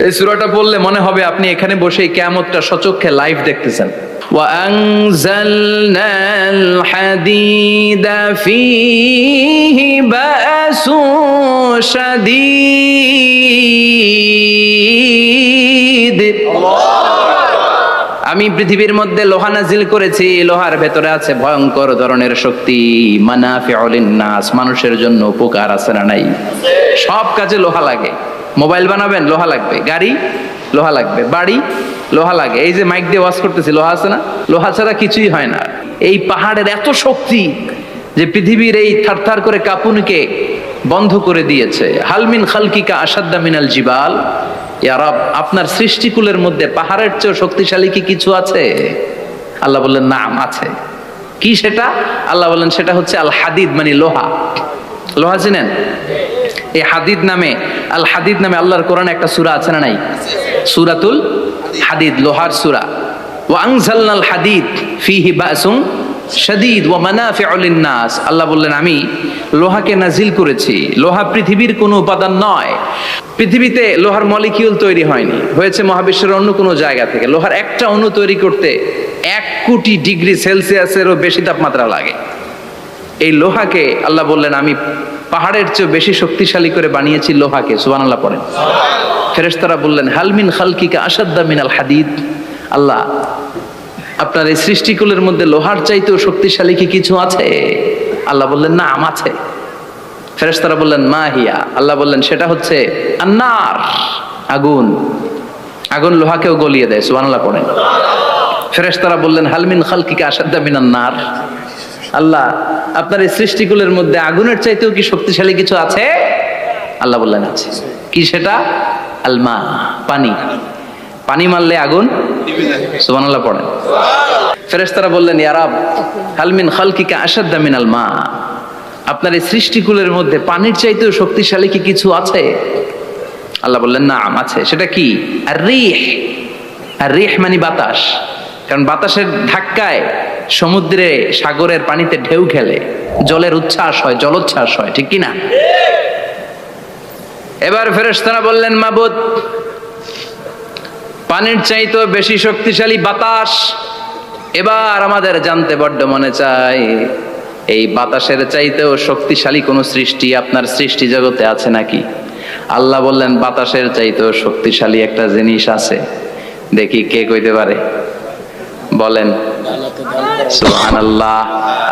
এই সূরাটা পড়লে মনে হবে আপনি এখানে বসে কিয়ামতটা সচক্ষে লাইভ দেখতেছেন। وأنزلنا الحديد فيه بأس شديد আমি পৃথিবীর মধ্যে লোহা নাজিল করেছি, লোহার ভেতরে আছে ভয়ঙ্কর ধরনের শক্তি। মানাফিউল লিন্নাস, মানুষের জন্য উপকার আছে না নাই? সব কাজে লোহা লাগে। মোবাইল বানাবেন, লোহা লাগবে। গাড়ি, লোহা লাগবে। বাড়ি, লোহা লাগে। এই যে মাইক দিয়ে ওয়াজ করতেছি, লোহা আছে না? লোহা ছাড়া কিছুই হয় না। এই পাহাড়ের এত শক্তি যে পৃথিবীর এই থারথার করে কাঁপুনিকে বন্ধ করে দিয়েছে। হালমিন খালকিকা আসাদ্দা মিনাল জিবাল, ইয়া রব, আপনার সৃষ্টিকুলের মধ্যে পাহাড়ের চেয়ে শক্তিশালী কি কিছু আছে? আল্লাহ বললেন নাম আছে। কি সেটা? আল্লাহ বললেন সেটা হচ্ছে আল হাদিদ, মানে লোহা। লোহা চিনেন? এই হাদিদ নামে, আল হাদিদ নামে আল্লাহর কোরআনে একটা সূরা আছে না নাই? সূরাতুল হাদিদ, লোহার সূরা। ওয়া আনজালনাল হাদিদ ফীহি বাসুন শাদীদ ওয়া মানাফিউ লিন-নাস। আল্লাহ বললেন আমি লোহাকে নাজিল করেছি। লোহা পৃথিবীর কোনো উপাদান নয়। পৃথিবীতে লোহার মলিকিউল তৈরি হয়নি, হয়েছে মহাবিশ্বের অন্য কোনো জায়গা থেকে। লোহার একটা অণু তৈরি করতে 1 কোটি ডিগ্রি সেলসিয়াসেরও বেশি তাপমাত্রা লাগে। এই লোহাকে আল্লাহ বললেন আমি পাহাড়ের চেয়ে বেশি শক্তিশালী করে বানিয়েছি লোহাকে। সুবহানাল্লাহ পড়েন। ফেরেশতারা বললেন হালমিন খালকিকা আসাদ্দা মিনাল হাদিদ। আল্লাহ, আপনার এই সৃষ্টিকুলের মধ্যে লোহার চাইতেও শক্তিশালী কি কিছু আছে? আল্লাহ বললেন নাম আছে। ফেরেশতারা বললেন মা হিয়া। আল্লাহ বললেন সেটা হচ্ছে আন্নার, আগুন। আগুন লোহাকেও গলিয়ে দেয়। সুবহানাল্লাহ পড়েন। ফেরেশতারা বললেন হালমিন খালকিকা আসাদ্দা মিনান নার। আল্লাহ, আপনার এই সৃষ্টিকুলের মধ্যে আগুনের চাইতেও কি শক্তিশালী কিছু আছে? আল্লাহ বললেন আছে। কি সেটা? আলমা, পানি। পানি মারলে আগুন। সুবহানাল্লাহ পড়েন। ফেরেশতারা বললেন ইয়া রব, হালমিন খালকিকা আসাদ্দা মিনাল মা, আপনার এই সৃষ্টিকুলের মধ্যে পানির চাইতেও শক্তিশালী কি কিছু আছে? আল্লাহ বললেন নাম আছে। সেটা কি? আর রিহ। আর রিহ মানে বাতাস। কারণ বাতাসের ধাক্কায় সমুদ্রে, সাগরের পানিতে ঢেউ খেলে, জলের উচ্ছ্বাস হয়, জলোচ্ছ্বাস হয়, ঠিক কিনা? এবার ফেরেশতারা বললেন মাবুদ, পানির চাইতেও বেশি শক্তিশালী বাতাস। এবার আমাদের জানতে বড্ড মনে চায়, এই বাতাসের চাইতেও শক্তিশালী কোন সৃষ্টি আপনার সৃষ্টি জগতে আছে নাকি? আল্লাহ বললেন বাতাসের চাইতেও শক্তিশালী একটা জিনিস আছে। দেখি কে কইতে পারে, বলেন। সুবহানাল্লাহ।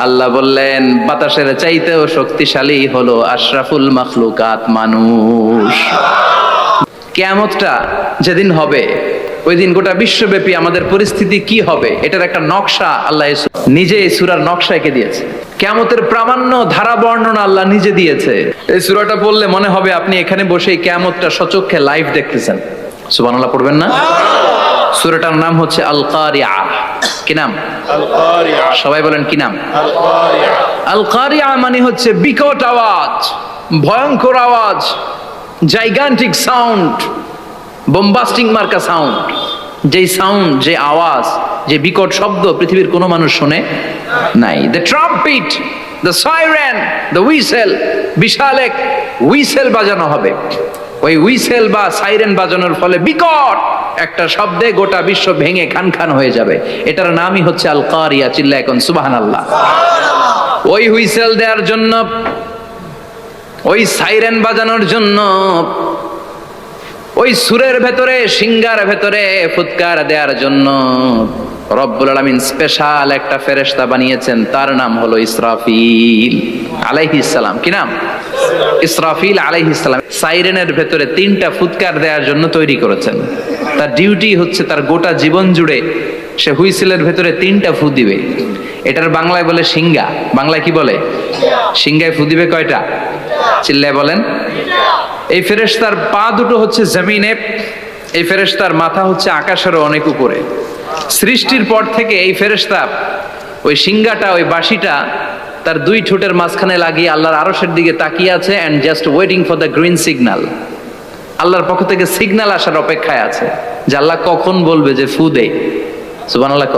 আল্লাহ বললেন বাতাসের চাইতেও শক্তিশালী হলো আশরাফুল মাখলুকাত, মানুষ। কিয়ামতটা যেদিন হবে, ওই দিন গোটা বিশ্বব্যাপী আমাদের পরিস্থিতি কি হবে এটার একটা নকশা আল্লাহ নিজে এই সূরার নকশা এঁকে দিয়েছে। কিয়ামতের প্রামাণ্য ধারা বর্ণনা আল্লাহ নিজে দিয়েছে। এই সূরাটা পড়লে মনে হবে আপনি এখানে বসে কিয়ামতটা সচক্ষে লাইভ দেখতেছেন। সুবহানাল্লাহ পড়বেন না? সূরাটার নাম হচ্ছে আল কারিআ। কি নাম? আল কারিআ। সবাই বলেন কি নাম? আল কারিআ। আল কারিআ মানে হচ্ছে বিকট আওয়াজ, ভয়ঙ্কর আওয়াজ, জাইগান্টিক সাউন্ড, বোম্বাস্টিক মার্কা সাউন্ড। যেই সাউন্ড, যে আওয়াজ, যে বিকট শব্দ পৃথিবীর কোনো মানুষ শুনে নাই। The trumpet, the siren, the whistle. বিশাল এক হুইসেল বাজানো হবে। ওই হুইসেল বা সাইরেন বাজানোর ফলে বিকট একটা শব্দে গোটা বিশ্ব ভেঙে খান খান হয়ে যাবে। এটার নামই হচ্ছে আল কারিয়া। চিল্লায় এখন সুবহানাল্লাহ। ওই হুইসেল দেওয়ার জন্য, ওই সাইরেন বাজানোর জন্য, ওই সুরের ভেতরে, সিঙ্গার ভেতরে ফুৎকার দেওয়ার জন্য রব্বুল আলামিন স্পেশাল একটা ফেরেশতা বানিয়েছেন। তার নাম হলো ইসরাফিল আলাইহিস সালাম। কি নাম? ইসরাফিল আলাইহিস সালাম। সাইরেনের ভেতরে 3টা ফুৎকার দেওয়ার জন্য তৈরি করেছেন। তার ডিউটি হচ্ছে তার গোটা জীবন জুড়ে সে হুইসেলের ভেতরে 3টা ফু দিবে। এটার বাংলায় বলে সিঙ্গা। বাংলায় কি বলে? সিঙ্গায় ফু দিবে কয়টা? চিল্লায় বলেন। এই ফেরেশতার পা দুটো হচ্ছে জমিনে, এই ফেরেশতার মাথা হচ্ছে আকাশেরও অনেক উপরে। সৃষ্টির পর থেকে এই ফেরেশতা ওই সিঙ্গাটা, ওই বাঁশিটা তার 2 ঠোঁটের মাঝখানে লাগিয়ে আল্লাহর আরশের দিকে তাকিয়ে আছে, and just waiting for the green signal. আল্লাহর পক্ষ থেকে সিগন্যাল আসার অপেক্ষায় আছে যে আল্লাহ কখন বলবে যে ফু দে। সুবহানাল্লাহ।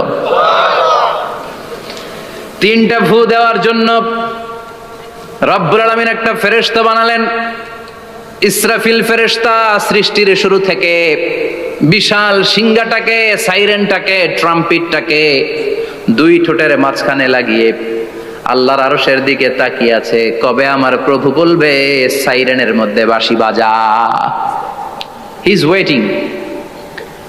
3টা ফু দেওয়ার জন্য রব্বুল আলামিন একটা ফেরেশতা বানালেন। ইসরাফিল ফেরেশতা সৃষ্টির শুরু থেকে বিশাল সিংহাটাকে, সাইরেনটাকে, ট্রাম্পিটটাকে দুই ঠোঁটের মাঝখানে লাগিয়ে আল্লাহর আরশের দিকে তাকিয়ে আছে, কবে আমার প্রভু বলবে সাইরেনের মধ্যে বাঁশি বাজা। He is waiting.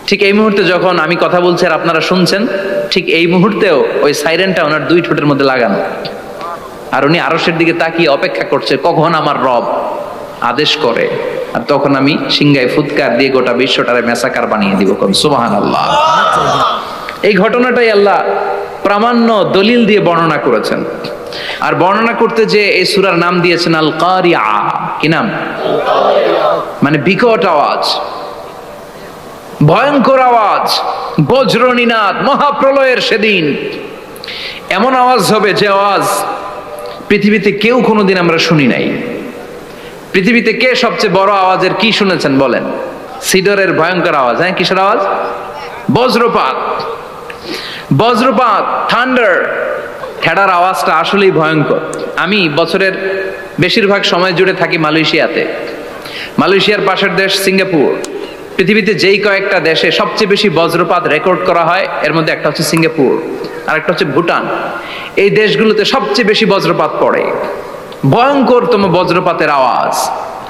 ঠিক এই মুহূর্তে যখন আমি কথা বলছি আর আপনারা শুনছেন, ঠিক এই মুহূর্তেও ওই সাইরেনটা ওনার দুই ঠোঁটের মধ্যে লাগানো, আর উনি আরশের দিকে তাকিয়ে অপেক্ষা করছে কখন আমার রব আদেশ করে, আর তখন আমি সিংহায় ফুৎকার দিয়ে গোটা বিশ্বটারে মেসাকার বানিয়ে দিব। কোন সুবহানাল্লাহ। এই ঘটনাটাই আল্লাহ প্রামাণ্য দলিল দিয়ে বর্ণনা করেছেন। আর বর্ণনা করতে যে এই সূরার নাম দিয়েছেন আল কারিয়া। কি নাম? মানে বিকট আওয়াজ, ভয়ঙ্কর আওয়াজ, বজ্রনিনাদ, মহাপ্রলয়ের সেদিন এমন আওয়াজ হবে যে আওয়াজ পৃথিবীতে কেউ কোনোদিন আমরা শুনি নাই। পৃথিবীতে কে সবচেয়ে বড় আওয়াজের কি শুনেছেন বলেন? সিডরের ভয়ঙ্কর আওয়াজ। হ্যাঁ, কিসের আওয়াজ? বজ্রপাত। বজ্রপাত, থান্ডার, ঠেডার আওয়াজটা আসলেই ভয়ঙ্কর। আমি বছরের বেশিরভাগ সময় জুড়ে থাকি মালয়েশিয়াতে। মালয়েশিয়ার পাশের দেশ সিঙ্গাপুর। পৃথিবীতে যেই কয়েকটা দেশে সবচেয়ে বেশি বজ্রপাত রেকর্ড করা হয় এর মধ্যে একটা হচ্ছে সিঙ্গাপুর, আর একটা হচ্ছে ভুটান। এই দেশগুলোতে সবচেয়ে বেশি বজ্রপাত পড়ে। ভয়ঙ্করতম বজ্রপাতের আওয়াজ।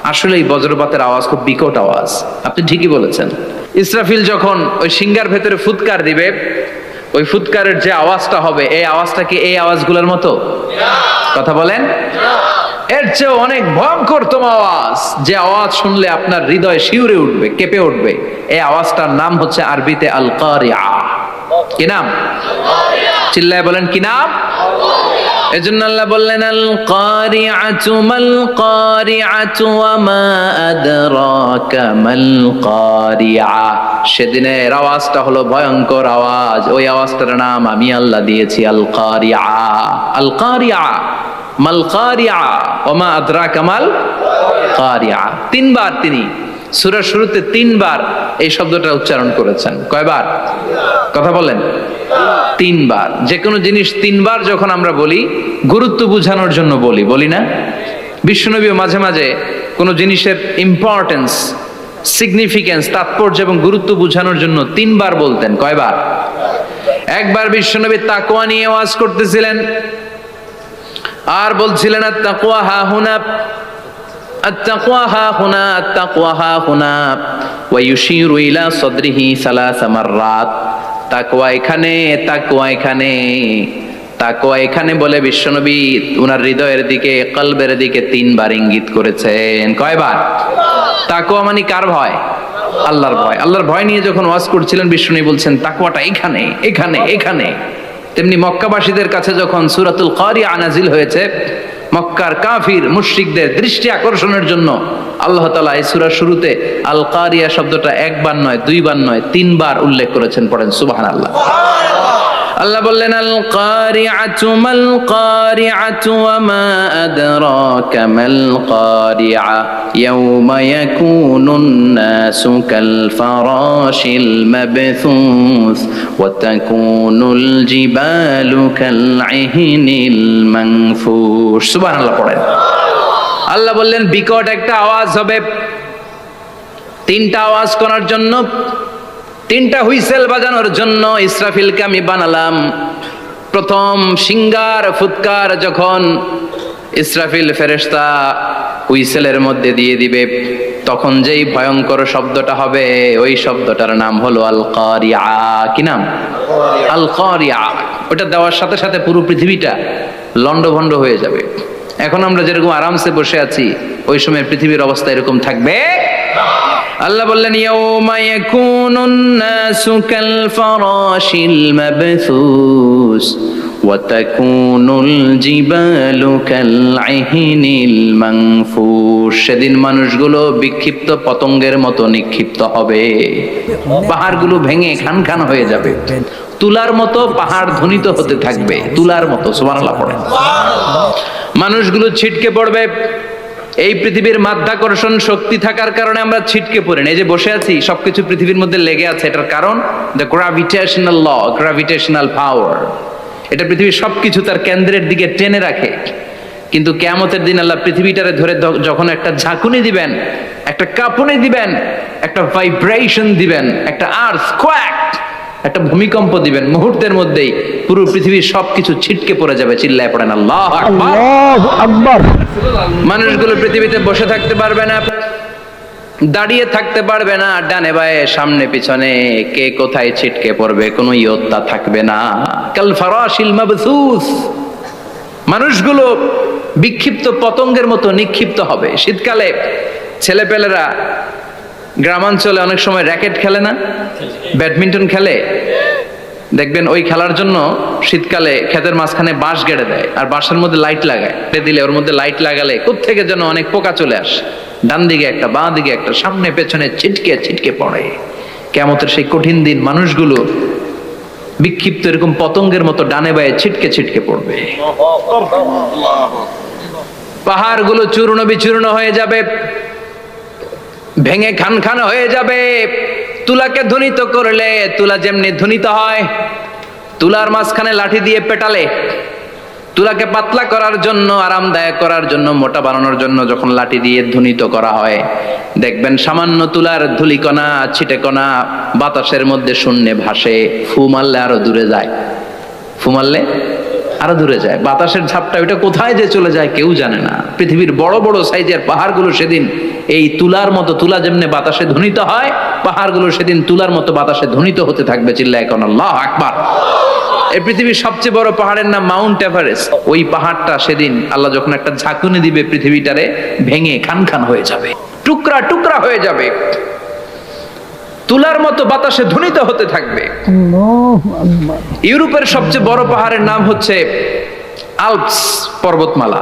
আসলে এই বজ্রপাতের আওয়াজ খুব বিকট আওয়াজ। আপনি ঠিকই বলেছেন। ইসরাফিল যখন ওই সিংহার ভেতরে ফুৎকার দিবে, ওই ফুৎকারের যে আওয়াজটা হবে, এই আওয়াজটা কি এই আওয়াজগুলোর মতো? কথা বলেন। এর চেয়ে অনেক ভয়ঙ্করতম আওয়াজ, যে আওয়াজ শুনলে আপনার হৃদয় শিউরে উঠবে, কেঁপে উঠবে। এই আওয়াজটার নাম হচ্ছে আরবিতে আল কারিয়া। কি নাম? চিল্লায় বলেন কি নাম? এজন্য আল্লাহ বললেন আল কারিআতু মাল কারিআতু ওয়া মা আদরাকা মাল কারিআ। সেদিনের আওয়াজটা হলো ভয়ঙ্কর আওয়াজ। ওই আওয়াজটার নাম আমি আল্লাহ দিয়েছি আল কারিআ। আল কারিআ মাল কারিআ ওয়া মা আদরাকা মাল কারিআ। তিনবার তিনি সূরার শুরুতে তিনবার এই শব্দটা উচ্চারণ করেছেন। কয়বার? কথা বলেন। তিনবার। যে কোনো জিনিস তিনবার যখন আমরা বলি গুরুত্ব বোঝানোর জন্য বলি, বলি না? বিশ্বনবীও মাঝে মাঝে কোনো জিনিসের ইম্পর্টেন্স, সিগনিফিকেন্স, তাৎপর্য এবং গুরুত্ব বোঝানোর জন্য তিনবার বলতেন। কয়বার? একবার বিশ্বনবী তাকওয়া নিয়ে ওয়াজ করতেছিলেন আর বলছিলেন আত-তাকওয়া হাহুনা, আত-তাকওয়া হাহুনা, আত-তাকওয়া হাহুনা, ওয়া ইউশিরু ইলা সাদরিহি সালাসা মাররাত। তাকওয়া এখানে, তাকওয়া এখানে, তাকওয়া এখানে বলে বিশ্বনবী উনার হৃদয়ের দিকে, কলবের দিকে তিনবার ইঙ্গিত করেছেন। কয়বার? তাকওয়া মানে কার ভয়? আল্লাহর ভয়। আল্লাহর ভয় নিয়ে যখন ওয়াজ করছিলেন বিশ্বনবী বলছেন তাকওয়াটা এখানে, এখানে, এখানে। তেমনি মক্কাবাসীদের কাছে যখন সূরাতুল কারিয়া নাজিল হয়েছে, মক্কার কাফির মুশরিকদের দৃষ্টি আকর্ষণের জন্য আল্লাহ তাআলা এই সূরার শুরুতে আল কারিয়া শব্দটা একবার নয়, দুইবার নয়, তিনবার উল্লেখ করেছেন। পড়েন সুবহানাল্লাহ। আল্লাহ বললেন আল কারিআতু মাল কারিআতু ওয়া মা আদরাকা মাল কারিআ ইয়াউমা ইয়াকুনুন নাসু কাল ফারাশিল মাবথুস ওয়া তাকুনুল জিবালু কাল ইহনিল মানফুশ। সুবহানাল্লাহ পড়েন। আল্লাহ বললেন বিকট একটা আওয়াজ হবে। তিনটা আওয়াজ করার জন্য, তিনটা হুইসেল বাজানোর জন্য ইসরাফিলকে আমি বানালাম। প্রথম সিংহার ফুৎকার যখন ইসরাফিল ফেরেশতা হুইসেলের মধ্যে দিয়ে দিবে, তখন যেই ভয়ঙ্কর শব্দটা হবে ওই শব্দটার নাম হলো আল কারিআ। কি নাম? আল কারিআ। ওটা দেওয়ার সাথে সাথে পুরো পৃথিবীটা লন্ডভন্ড হয়ে যাবে। এখন আমরা যেরকম আরামসে বসে আছি, ওই সময় পৃথিবীর অবস্থা এরকম থাকবে। আল্লাহ বললেন ইয়াউমা ইয়াকুনুন নাসু কাল ফারাশিল মাবথুস ওয়া তাকুনুল জিবালু কাল ইহনিল মানফুশ। সেদিন মানুষগুলো বিক্ষিপ্ত পতঙ্গের মতো নিক্ষিপ্ত হবে। পাহাড়গুলো ভেঙে খান খান হয়ে যাবে। তুলার মতো পাহাড় ধ্বনিত হতে থাকবে, তুলার মতো। সুবহানাল্লাহ পড়েন। মানুষগুলো ছিটকে পড়বে। এই পৃথিবীর মাধ্যাকর্ষণ শক্তি থাকার কারণে আমরা ছিটকে পড়ি না। এই যে বসে আছি, সবকিছু পৃথিবীর মধ্যে লেগে আছে। এটার কারণ দ্য গ্র্যাভিটেশনাল ল, গ্র্যাভিটেশনাল পাওয়ার। এটা পৃথিবীর সবকিছু তার কেন্দ্রের দিকে টেনে রাখে। কিন্তু কিয়ামতের দিন আল্লাহ পৃথিবীটারে ধরে যখন একটা ঝাঁকুনি দিবেন, একটা কাঁপুনি দিবেন, একটা ভাইব্রেশন দিবেন, একটা আর্থকোয়াক, একটা ভূমিকম্প দিবেন, মুহূর্তের মধ্যেই পুরো পৃথিবীর সবকিছু ছিটকে পড়ে যাবে। চিল্লায় পড়েন আল্লাহু আকবার। আল্লাহু আকবার। মানুষগুলো পৃথিবীতে বসে থাকতে পারবে না, দাঁড়িয়ে থাকতে পারবে না, ডানে বায়ে সামনে পিছনে কে কোথায় ছিটকে পড়বে কোনো ইয়ত্তা থাকবে না। কাল ফারাশিল মাবসুস, মানুষগুলো বিক্ষিপ্ত পতঙ্গের মতো নিক্ষিপ্ত হবে। শীতকালে ছেলেপেলেরা গ্রামাঞ্চলে অনেক সময় র্যাকেট খেলে না, ব্যাডমিন্টন খেলে, দেখবেন ওই খেলার জন্য শীতকালে ক্ষেতের মাঝখানে বাঁশ গেড়ে দেয় আর বাঁশের মধ্যে লাইট লাগায়, দিলে ওর মধ্যে লাইট লাগালে কোত্থেকে যেন অনেক পোকা চলে আসে, ডান দিকে একটা বাঁ দিকে একটা, সামনে পেছনে ছিটকে ছিটকে পড়ে। কিয়ামতের সেই কঠিন দিন মানুষগুলো বিক্ষিপ্ত এরকম পতঙ্গের মতো ডানে বায়ে ছিটকে ছিটকে পড়বে। পাহাড়গুলো চূর্ণ বিচূর্ণ হয়ে যাবে, ভেঙে খান খান হয়ে যাবে। তুলাকে ধ্বনিত করলে তুলা যেমনি ধ্বনিত হয়, তুলার মাঝখানে লাঠি দিয়ে পেটালে, তুলাকে পাতলা করার জন্য, আরামদায়ক করার জন্য, মোটা বানানোর জন্য যখন লাঠি দিয়ে ধ্বনিত করা হয়, দেখবেন সামান্য তুলার ধুলিকণা ছিটেকণা বাতাসের মধ্যে শূন্যে ভাসে। ফু মারলে আরো দূরে যায়, ফু মারলে আরো দূরে যায়, বাতাসের ঝাপটা ওইটা কোথায় যে চলে যায় কেউ জানে না। পৃথিবীর বড় বড় সাইজের পাহাড়গুলো সেদিন এই তুলার মতো, তুলা যেমনি বাতাসে ধ্বনিত হয়, পাহাড়গুলো সেদিন তুলার মতো বাতাসে ধ্বনিত হতে থাকবে। চিল্লায় এখন আল্লাহু আকবার। এই পৃথিবীর সবচেয়ে বড় পাহাড়ের নাম মাউন্ট এভারেস্ট। ওই পাহাড়টা সেদিন আল্লাহ যখন একটা ঝাঁকুনি দিবে, পৃথিবীটারে ভেঙে খান খান হয়ে যাবে, টুকরা টুকরা হয়ে যাবে, তুলার মতো বাতাসে ধ্বনিত হতে থাকবে। আল্লাহু আকবার। ইউরোপের সবচেয়ে বড় পাহাড়ের নাম হচ্ছে আল্পস পর্বতমালা।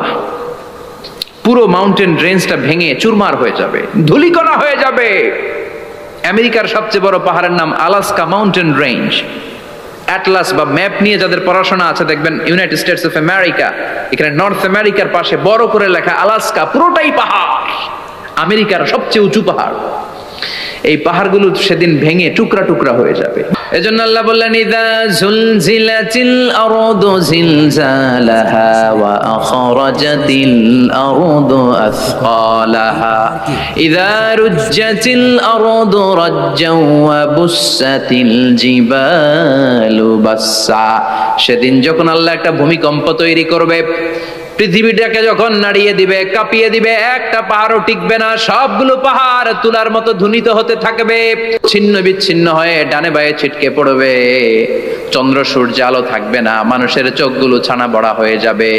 পুরো মাউন্টেন রেঞ্জটা ভেঙে চুরমার হয়ে যাবে, ধূলিকণা হয়ে যাবে। আমেরিকার সবচেয়ে বড় পাহাড়ের নাম আলাস্কা মাউন্টেন রেঞ্জ। অ্যাটলাস বা ম্যাপ নিয়ে যাদের পড়াশোনা আছে দেখবেন ইউনাইটেড স্টেটস অফ আমেরিকা, এখানে নর্থ আমেরিকার পাশে বড় করে লেখা আলাস্কা, পুরোটাই পাহাড়, আমেরিকার সবচেয়ে উঁচু পাহাড়। এই পাহাড়গুলো সেদিন ভেঙে টুকরা টুকরা হয়ে যাবে। এজন্য আল্লাহ বললেন, ইযা জুলজিলাতিল আরদু জিলজালাহা ওয়া আখরাজাতিল আরদু আসকালাহা ইযা রুজ্জাতিল আরদু রাজ্জাও ওয়া বুসাতিল জিবালু বাসসা। সেদিন যখন আল্লাহ একটা ভূমিকম্প তৈরি করবে, পৃথিবীটাকে যখন নাড়িয়ে দিবে, কাঁপিয়ে দিবে, একটা পাহাড়ও টিকবে না, সবগুলো পাহাড় তুলার মতো ধ্বনিত হতে থাকবে, ছিন্ন বিচ্ছিন্ন হয়ে ডানে বায়ে ছিটকে পড়বে। চন্দ্র সূর্য আলো থাকবে না, মানুষের চোখগুলো ছানা বড়া হয়ে যাবে।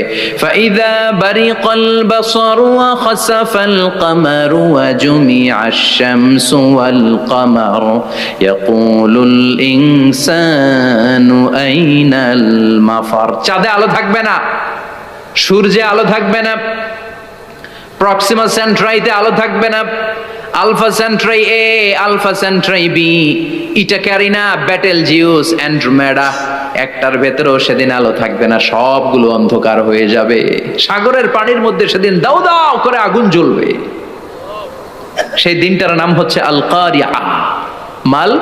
ফাইদা বারিকাল বাসারু ওয়া খাসাফাল কামারু ওয়া জুমিআশ শামসু ওয়াল কামার ইয়াকুলুল ইনসানু আইনাল মাফার। চাঁদে আলো থাকবে না, সূর্যে আলো থাকবে না, প্রক্সিমা সেন্ট্রাইতে আলো থাকবে না, আলফা সেন্ট্রাই এ, আলফা সেন্ট্রাই বি, ইটা ক্যারিনা, ব্যাটেল জিউস, অ্যান্ড্রোমেডা, একটার ভেতরেও সেদিন আলো থাকবে না, সবগুলো অন্ধকার হয়ে যাবে। সাগরের পানির মধ্যে সেদিন দাউ দাউ করে আগুন জ্বলবে। সেই দিনটার নাম হচ্ছে আল কারিয়া। মাল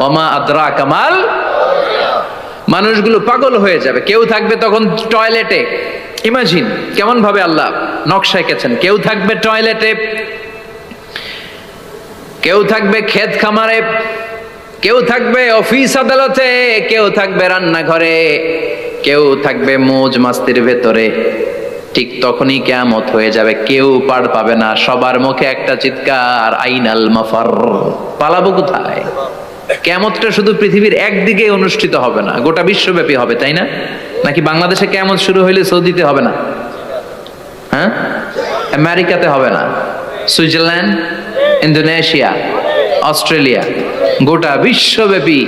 ওমা আদরাকা মাল। মানুষগুলো পাগল হয়ে যাবে। কেউ থাকবে তখন টয়লেটে, ইমাজিন কেমন ভাবে আল্লাহ নকশা এঁকেছেন। কেউ থাকবে টয়লেটে, কেউ থাকবে ক্ষেত খামারে, কেউ থাকবে অফিস আদালতে, কেউ থাকবে রান্নাঘরে, কেউ থাকবে মৌজ মাস্তির ভেতরে। ঠিক তখনই কিয়ামত হয়ে যাবে, কেউ পার পাবে না, সবার মুখে একটা চিৎকার, আইনাল মাফার। পালাবো কোথায়? কিয়ামতটা শুধু পৃথিবীর একদিকে অনুষ্ঠিত হবে না, গোটা বিশ্বব্যাপী হবে, তাই না? নাকি বাংলাদেশে কিয়ামত শুরু হইলে সৌদিতে হবে না? হ্যাঁ, আমেরিকাতে হবে না, সুইজারল্যান্ড, ইন্দোনেশিয়া, অস্ট্রেলিয়া, গোটা বিশ্বব্যাপী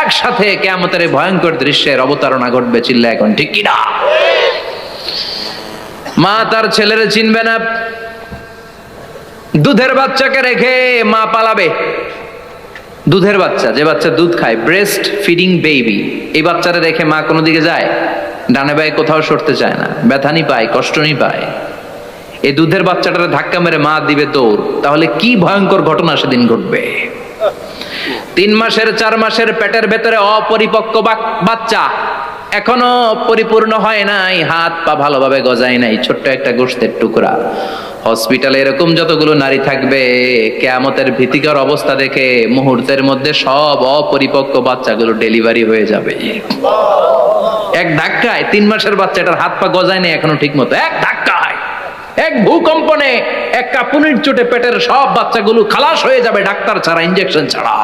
একসাথে কিয়ামতের ভয়ঙ্কর দৃশ্যের অবতারণা ঘটবে। চিল্লা এখন ঠিক কি না? মা তার ছেলেরে চিনবে না, দুধের বাচ্চাকে রেখে মা পালাবে। দুধের বাচ্চা, যে বাচ্চা দুধ খায়, ব্রেস্ট ফিডিং বেবি, এই বাচ্চারা রেখে মা কোনো দিকে যায়? ডানে বায়ে কোথাও সরতে চায় না, ব্যথানি পায়, কষ্টনি পায়। এই দুধের বাচ্চাটারে ধাক্কা মেরে মা দিবে দৌড়। তাহলে কি ভয়ঙ্কর ঘটনা সেদিন ঘটবে। 3 মাসের 4 মাসের পেটের ভেতরে অপরিপক্ক বাচ্চা এখনো পরিপূর্ণ হয় নাই, হাত পা ভালোভাবে গজায় নাই, ছোট্ট একটা গোশতের টুকরা। হসপিটালে এরকম যতগুলো নারী থাকবে, কিয়ামতের ভীতিকর অবস্থা দেখে মুহূর্তের মধ্যে সব অপরিপক্ক বাচ্চাগুলো ডেলিভারি হয়ে যাবে। এক ধাক্কায় 3 মাসের বাচ্চাটার হাত পা গজায় নাই এখনো ঠিক মতো, এক ধাক্কায়, এক ভূকম্পনে, এক কাঁপুনির চোটে পেটের সব বাচ্চাগুলো খালাস হয়ে যাবে ডাক্তার ছাড়া, ইনজেকশন ছাড়া।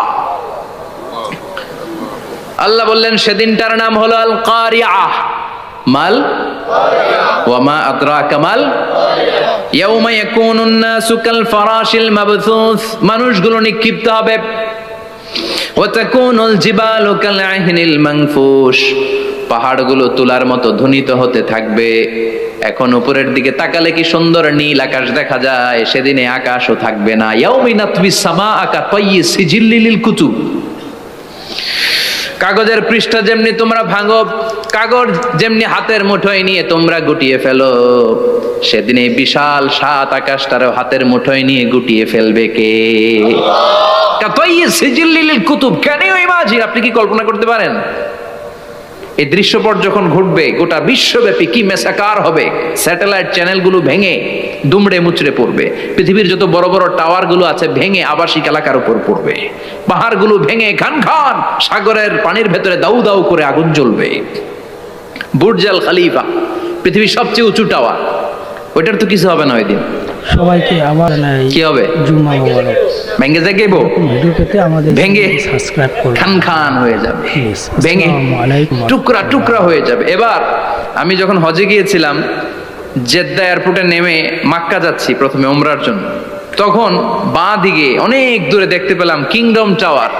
আল্লাহ বললেন সেদিনটার নাম হলো আল কারিআহ। মাল ওয়া মা আদরাকা মাল ইয়াউমা ইয়াকুনুন নাসু কাল ফারাশিল মাবথুস, মানুষগুলো নিক্ষিপ্ত হবে। ওয়া তাকুনুল জিবালু কাল আহিনিল মানফুশ, পাহাড়গুলো তুলার মতো ধ্বনিত হতে থাকবে। এখন উপরের দিকে তাকালে কি সুন্দর নীল আকাশ দেখা যায়, সেদিনে আকাশও থাকবে না। ইয়াউমিন নাতবিস সামাআ কা তায়্যি সিজিল্লিল কুতুব, কাগজের পৃষ্ঠা যেমনি তোমরা ভাঙো, কাগজ যেমনি হাতের মুঠোয় নিয়ে তোমরা গুটিয়ে ফেলো, সেদিন এই বিশাল 7 আকাশটারও হাতের মুঠোয় নিয়ে গুটিয়ে ফেলবে কে? কাতাইয়ি সিজিল্লিল কুতুব, ক্যান ইউ ইমাজিন? আপনি কি কল্পনা করতে পারেন এই দৃশ্যপট যখন ঘটবে গোটা বিশ্বব্যাপী কি মেসাকার হবে? স্যাটেলাইট চ্যানেলগুলো ভেঙে দুমড়ে মুচড়ে পড়বে, পৃথিবীর যত বড় বড় টাওয়ার গুলো আছে ভেঙে আবাসিক এলাকার উপর পড়বে, পাহাড়গুলো ভেঙে খান খান সাগরের পানির ভেতরে দাউ দাউ করে আগুন জ্বলবে। বুর্জ আল খলিফা, পৃথিবীর সবচেয়ে উঁচু টাওয়ার, ওইটার তো কিছু হবে না ওই দিন। সবাইকে আবার কি হবে? জুম্মা মোবারক। ভেঙে যাইবো, ভিডিও পেতে আমাদের ভেঙে সাবস্ক্রাইব করুন। খান খান হয়ে যাবে, Please. ভেঙে আসসালামু আলাইকুম। টুকরা টুকরা হয়ে যাবে। এবার আমি যখন হজে গিয়েছিলাম, জেদ্দা এয়ারপোর্টে নেমে মাক্কা যাচ্ছি প্রথমে ওমরার জন্য, তখন বাঁ দিকে অনেক দূরে দেখতে পেলাম কিংডম টাওয়ার।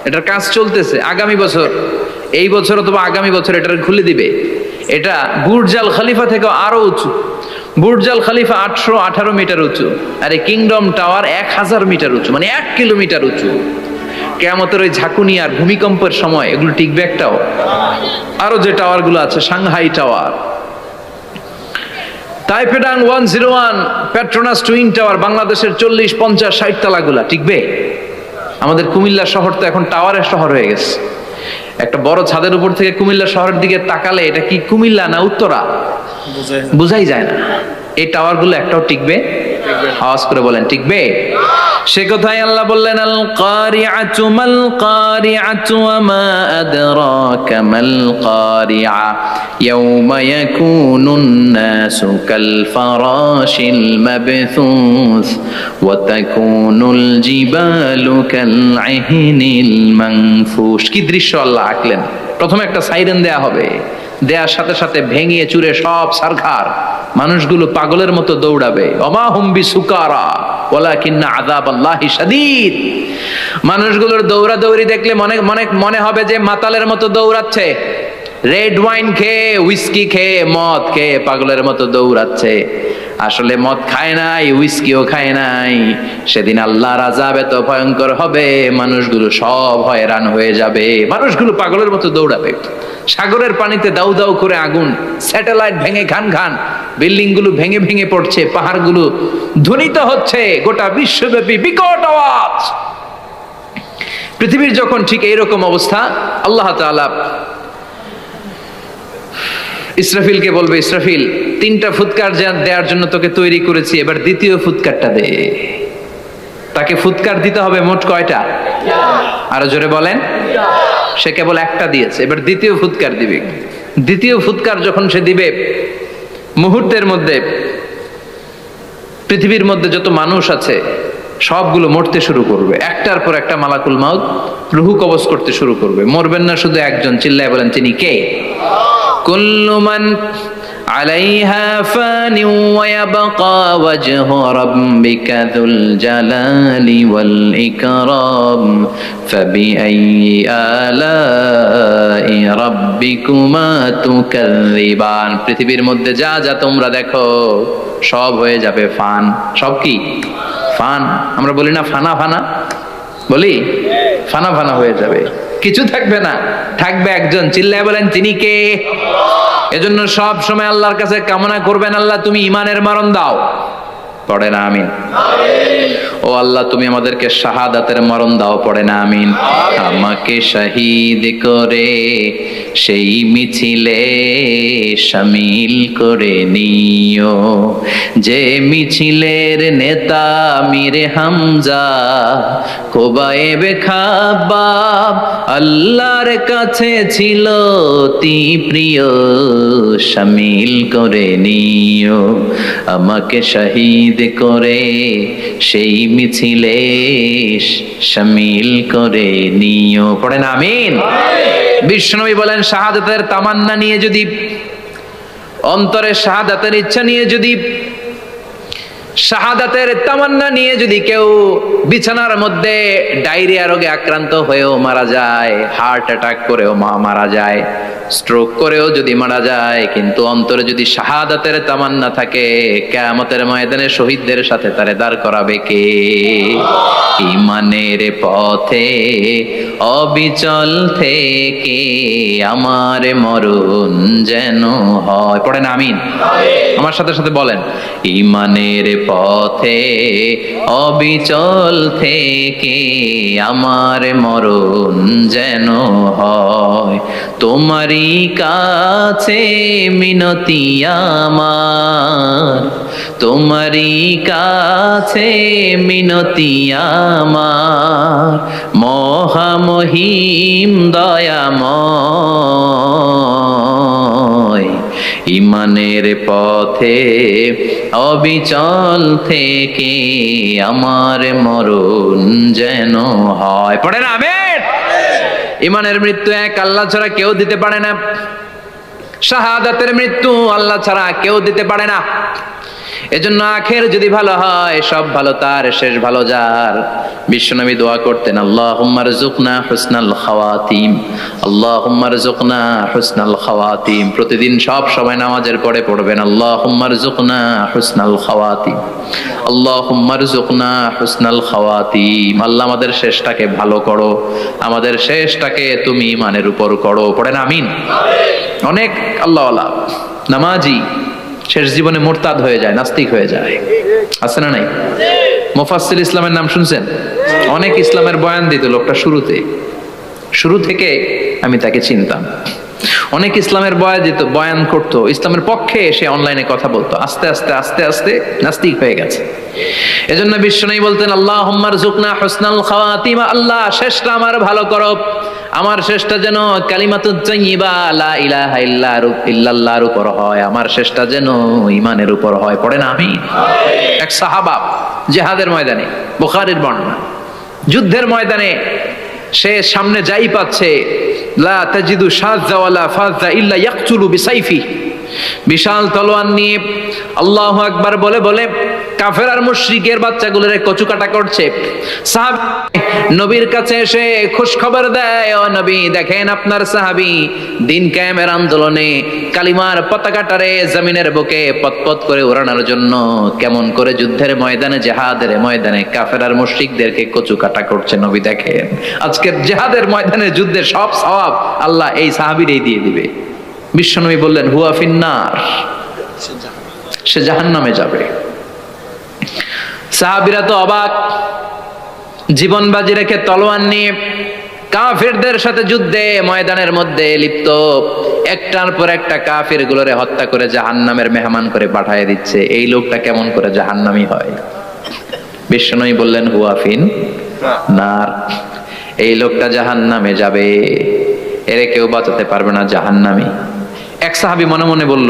এটার কাজ চলতেছে, আগামী বছর, এই বছর অথবা আগামী বছর এটার খুলে দিবে। এটা বুর্জ আল খলিফা থেকে আরো উঁচু। বুর্জ আল খলিফা 818 মিটার উঁচু, আর এই কিংডম টাওয়ার 1000 মিটার উঁচু, মানে 1 কিলোমিটার উঁচু। কিয়ামতের ওই ঝাঁকুনি আর ভূমিকম্পের সময় এগুলো টিকবে একটাও? আরো যে টাওয়ার গুলো আছে, সাংহাই টাওয়ার, তাইপেডাং 101, পেট্রোনাস টুইন টাওয়ার, বাংলাদেশের 40, 50, 60 তালাগুলা টিকবে? আমাদের কুমিল্লা শহর তো এখন টাওয়ারের শহর হয়ে গেছে। একটা বড় ছাদের উপর থেকে কুমিল্লা শহরের দিকে তাকালে এটা কি কুমিল্লা না উত্তরা বুঝাই যায় না। এই টাওয়ার গুলো একটাও টিকবে? আওয়াজ করে বলেন টিকবে? সে কথাই আল্লাহ বললেন আল কারিআতু মাল কারিআতু ওয়া মা আদরাকা মাল কারিআ ইয়াউমা ইয়াকুনুন নাসু কাল ফারাশিল মাবথুস ওয়া তাকুনুল জিবালু কাল আহিনিল মানফুশ। কি দৃশ্য আল্লাহ আঁকলেন! প্রথমে একটা সাইরেন দেয়া হবে, দেয়ার সাথে সাথে ভেঙে চুরে সব সারখার, মানুষগুলো পাগলের মতো দৌড়াবে। ওমা হুম বিসুকারা ওয়ালাকিন্না আযাবাল্লাহি শাদীদ। মানুষগুলোর দৌড়াদৌড়ি দেখলে মনে হবে যে মাতালের মতো দৌড়াচ্ছে, রেড ওয়াইন খেয়ে, হুইস্কি খেয়ে, মদ খেয়ে পাগলের মতো দৌড়াচ্ছে। আসলে মদ খায় নাই, হুইস্কিও খায় নাই। সেদিন আল্লাহর আযাব এত ভয়ঙ্কর হবে, মানুষগুলো সব হয়রান হয়ে যাবে, মানুষগুলো পাগলের মতো দৌড়াবে। সাগরের পানিতে দাউ দাউ করে আগুন, স্যাটেলাইট ভেঙে খান খান, বিল্ডিং গুলো ভেঙে ভেঙে পড়ছে, পাহাড়গুলো ধ্বনিত হচ্ছে, গোটা বিশ্বব্যাপী বিকট আওয়াজ। পৃথিবীর যখন ঠিক এইরকম অবস্থা, আল্লাহ তাআলা ইসরাফিলকে বলবে, ইসরাফিল 3টা ফুৎকার দেওয়ার জন্য তোকে তৈরি করেছি, এবার দ্বিতীয় ফুৎকারটা দে। তাকে ফুৎকার দিতে হবে মোট কয়টা? আরো জোরে বলেন। সে কেবল একটা দিয়েছে, এবার দ্বিতীয় ফুৎকার দিবে। দ্বিতীয় ফুৎকার যখন সে দিবে, মুহূর্তের মধ্যে পৃথিবীর মধ্যে যত মানুষ আছে সবগুলো মরতে শুরু করবে, একটার পর একটা মালাকুল মাউত রুহু কবজ করতে শুরু করবে। মরবেন না শুধু একজন, চিল্লায় বলেন তিনি কে? কুল্লু মান আলাইহা ফানি ওয়া ইয়াবকা ওয়াজহু রাব্বিকা যুল জালালি ওয়াল ইকরাম ফাবিআইয়ি আলাই রাব্বিকুমা তুকাযযিবান। পৃথিবীর মধ্যে যা যা তোমরা দেখো সব হয়ে যাবে ফান। সব কি? ফান। আমরা বলি না ফানা ফানা, বলি ফানা ফানা হয়ে যাবে, কিছু থাকবে না, থাকবে একজন, চিল্লায় বলেন তিনি কে? এজন্য সব সময় আল্লাহর কাছে কামনা করবেন, আল্লাহ তুমি ইমানের মরণ দাও। পড়েন আমিন। ও আল্লাহ, তুমি আমাদেরকে শাহাদাতের মরণ দাও, পড়েন আমিন। আমাকে শহীদ করে সেই মিছিলে শামিল করে নিও, যে মিছিলের নেতা মীর হামজা কোবায়েবে খাব্বাব আল্লাহর কাছে ছিল অতি প্রিয়, শামিল করে নিও। আমাকে শহীদ করে সেই মিছিলে শামিল করে নিও, পড়েন আমিন। বিশ্বনবী বলেন, শাহাদাতের তামান্না নিয়ে যদি, অন্তরে শাহাদাতের ইচ্ছা নিয়ে যদি, শাহাদাতের তামান্না নিয়ে যদি কেউ বিছানার মধ্যে ডায়রিয়া রোগে আক্রান্ত হয়েও মারা যায়, হার্ট অ্যাটাক করেও মারা যায়, স্ট্রোক করেও যদি মারা যায়, কিন্তু অন্তরে যদি শাহাদাতের তামান্না থাকে, কিয়ামতের ময়দানে শহীদদের সাথে তারে দাঁড় করাবে কে? ঈমানের পথে অবিচল থেকে আমার মরণ যেন হয়, পড়েন আমিন। আমার সাথে সাথে বলেন, ঈমানের পথে অবিচল থেকে আমার মরণ যেন হয়, তোমারই কাছে মিনতি আমার, তোমারই কাছে মিনতি আমার, মহামহিম দয়াময়। ঈমানের পথে অবিচল থেকে আমার মরণ যেন হয়, পড়েন আমিন। ঈমানের মৃত্যু এক, আল্লাহ ছাড়া কেউ দিতে পারে না। শাহাদাতের মৃত্যু আল্লাহ ছাড়া কেউ দিতে পারে না। এজন্য আখের যদি ভালো হয়, সব ভালো তার, শেষ ভালো যার। বিশ্বনবী দোয়া করতেন, আল্লাহুম্মা রযুকনা হুসনাল খাওয়াতিম, আল্লাহুম্মা রযুকনা হুসনাল খাওয়াতিম। প্রতিদিন সব সময় নামাজের পরে পড়বেন, আল্লাহুম্মা রযুকনা হুসনাল খাওয়াতিম, আল্লাহুম্মা রযুকনা হুসনাল খাওয়াতিম। আল্লাহ আমাদের শেষটাকে ভালো করো, আমাদের শেষটাকে তুমি ঈমানের উপর করো, পড়েন আমিন। অনেক আল্লাহওয়ালা নামাজি শেষ জীবনে মুরতাদ হয়ে যায়, নাস্তিক হয়ে যায়, আছে না নাই? মুফাসসির ইসলামের নাম শুনছেন? অনেক ইসলামের বয়ান দিত লোকটা শুরু থেকে আমি তাকে চিনতাম। অনেক ইসলামের বয়ান করতো, ইসলামের পক্ষে এসে অনলাইনে কথা বলতো, আস্তে আস্তে আস্তে আস্তে নাস্তিক হয়ে গেছে। এজন্য বিশ্বনবী বলতেন, আল্লাহুম্মা রযুকনা হুসনাল খাওয়াতিম, আল্লাহ শেষটা আমার ভালো করো, আমার শেষটা যেন কালিমাতুত তাইয়্যিবা লা ইলাহা ইল্লাল্লাহর উপর হয়, আমার শেষটা যেন ঈমানের উপর হয়, পড়েন আমিন। এক সাহাবা জিহাদের ময়দানে, বুখারীর বর্ণনা, যুদ্ধের ময়দানে সে সামনে যাই পাচ্ছে, লা তাজিদু শাযা ওয়ালা ফাযা ইল্লা ইয়াকতুলু বিসাইফি, বিশাল তলোয়ার নিয়ে আল্লাহু আকবার বলে বলে কাফের আর মুশরিকের বাচ্চাগুলোরে কচুকাটা করছে। সাহাবী নবীর কাছে এসে খুশ খবর দেয়, ও নবী দেখেন আপনার সাহাবী দিন কায়েমের আন্দোলনে কালিমার পতাকাটারে জমিনের বুকে পতপত করে উড়ানোর জন্য কেমন করে যুদ্ধের ময়দানে, জিহাদের ময়দানে কাফের আর মুশরিকদেরকে কচুকাটা করছে। নবী দেখেন আজকের জিহাদের ময়দানে যুদ্ধের সব সওয়াব আল্লাহ এই সাহাবীরই দিয়ে দিবে। বিশ্বনবী বললেন, হুয়া ফিন্নার, সে জাহান্নামে যাবে। সাহাবীরা তো অবাক, জীবন বাজি রেখে তলোয়ার নিয়ে কাফেরদের সাথে যুদ্ধে ময়দানের মধ্যে লিপ্ত, একটার পর একটা কাফের গুলোরে হত্যা করে জাহান্নামের মেহমান করে পাঠিয়ে দিচ্ছে। এই লোকটা কেমন করে জাহান্নামী হয়? বিশ্বনবী বললেন, হুয়া ফিন নার, এই লোকটা জাহান্নামে যাবে, এরে কেউ বাঁচাতে পারবে না, জাহান্নামী। এক সাহাবী মনে মনে বলল,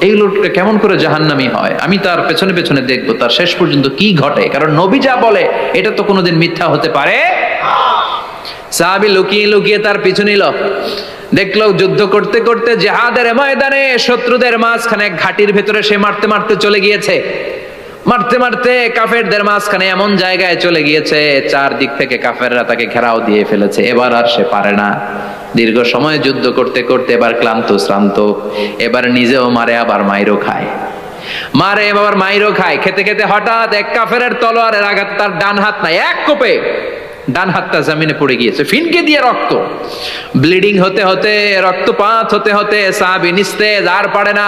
এই লোকটা কেমন করে জাহান্নামী হয়, আমি তার পেছনে পেছনে দেখবো তার শেষ পর্যন্ত কি ঘটে, কারণ নবী যা বলে এটা তো কোনোদিন মিথ্যা হতে পারে। সাহাবী লুকিয়ে লুকিয়ে তার পিছু নিল, দেখলো যুদ্ধ করতে করতে জিহাদের ময়দানে শত্রুদের মাঝখানে ঘাটির ভেতরে সে মারতে মারতে চলে গিয়েছে, মারতে মারতে কাফেরদের মাঝখানে এমন জায়গায় চলে গিয়েছে চারদিক থেকে কাফেররা তাকে ঘেরাও দিয়ে ফেলেছে। এবার আর সে পারে না, দীর্ঘ সময় যুদ্ধ করতে করতে এবার ক্লান্ত শ্রান্ত, এবার নিজেও মারে আবার মাইরও খায়, মারে আবার মাইরও খায়। খেতে খেতে হঠাৎ এক কাফেরের তলোয়ারের আঘাত তার ডান হাত নাই, এক কোপে ডান হাতটা জমিনে পড়ে গিয়েছে, ফিনকে দিয়ে রক্ত, ব্লিডিং হতে হতে, রক্তপাত হতে হতে সাহাবী নিস্তেজ, আর পারে না,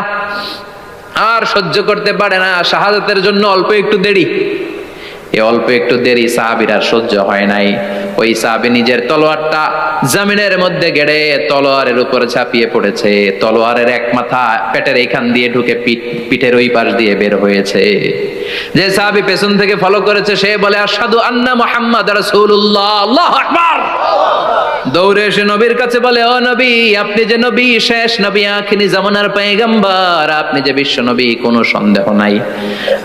আর সহ্য করতে পারে না, শাহাদাতের জন্য অল্প একটু দেরি। এই অল্প একটু দেরি সাহাবীর আর সহ্য হয় নাই। ওই সাহাবী নিজের তলোয়ারটা জমিনের মধ্যে গেড়ে তলোয়ারের উপর ঝাঁপিয়ে পড়েছে। তলোয়ারের এক মাথা পেটের এইখান দিয়ে ঢুকে পিঠের ওই পাশ দিয়ে বের হয়েছে। যে সাহাবী পেছন থেকে ফলো করেছে সে বলে আশহাদু আন্না মুহাম্মাদ রাসূলুল্লাহ, আল্লাহু আকবার। দৌড়ে এসে নবীর কাছে বলে, ও নবী, আপনি যে নবী, শেষ নবী, আখিরি জামানার পয়গম্বর, আপনি যে বিশ্ব নবী, কোনো সন্দেহ নাই।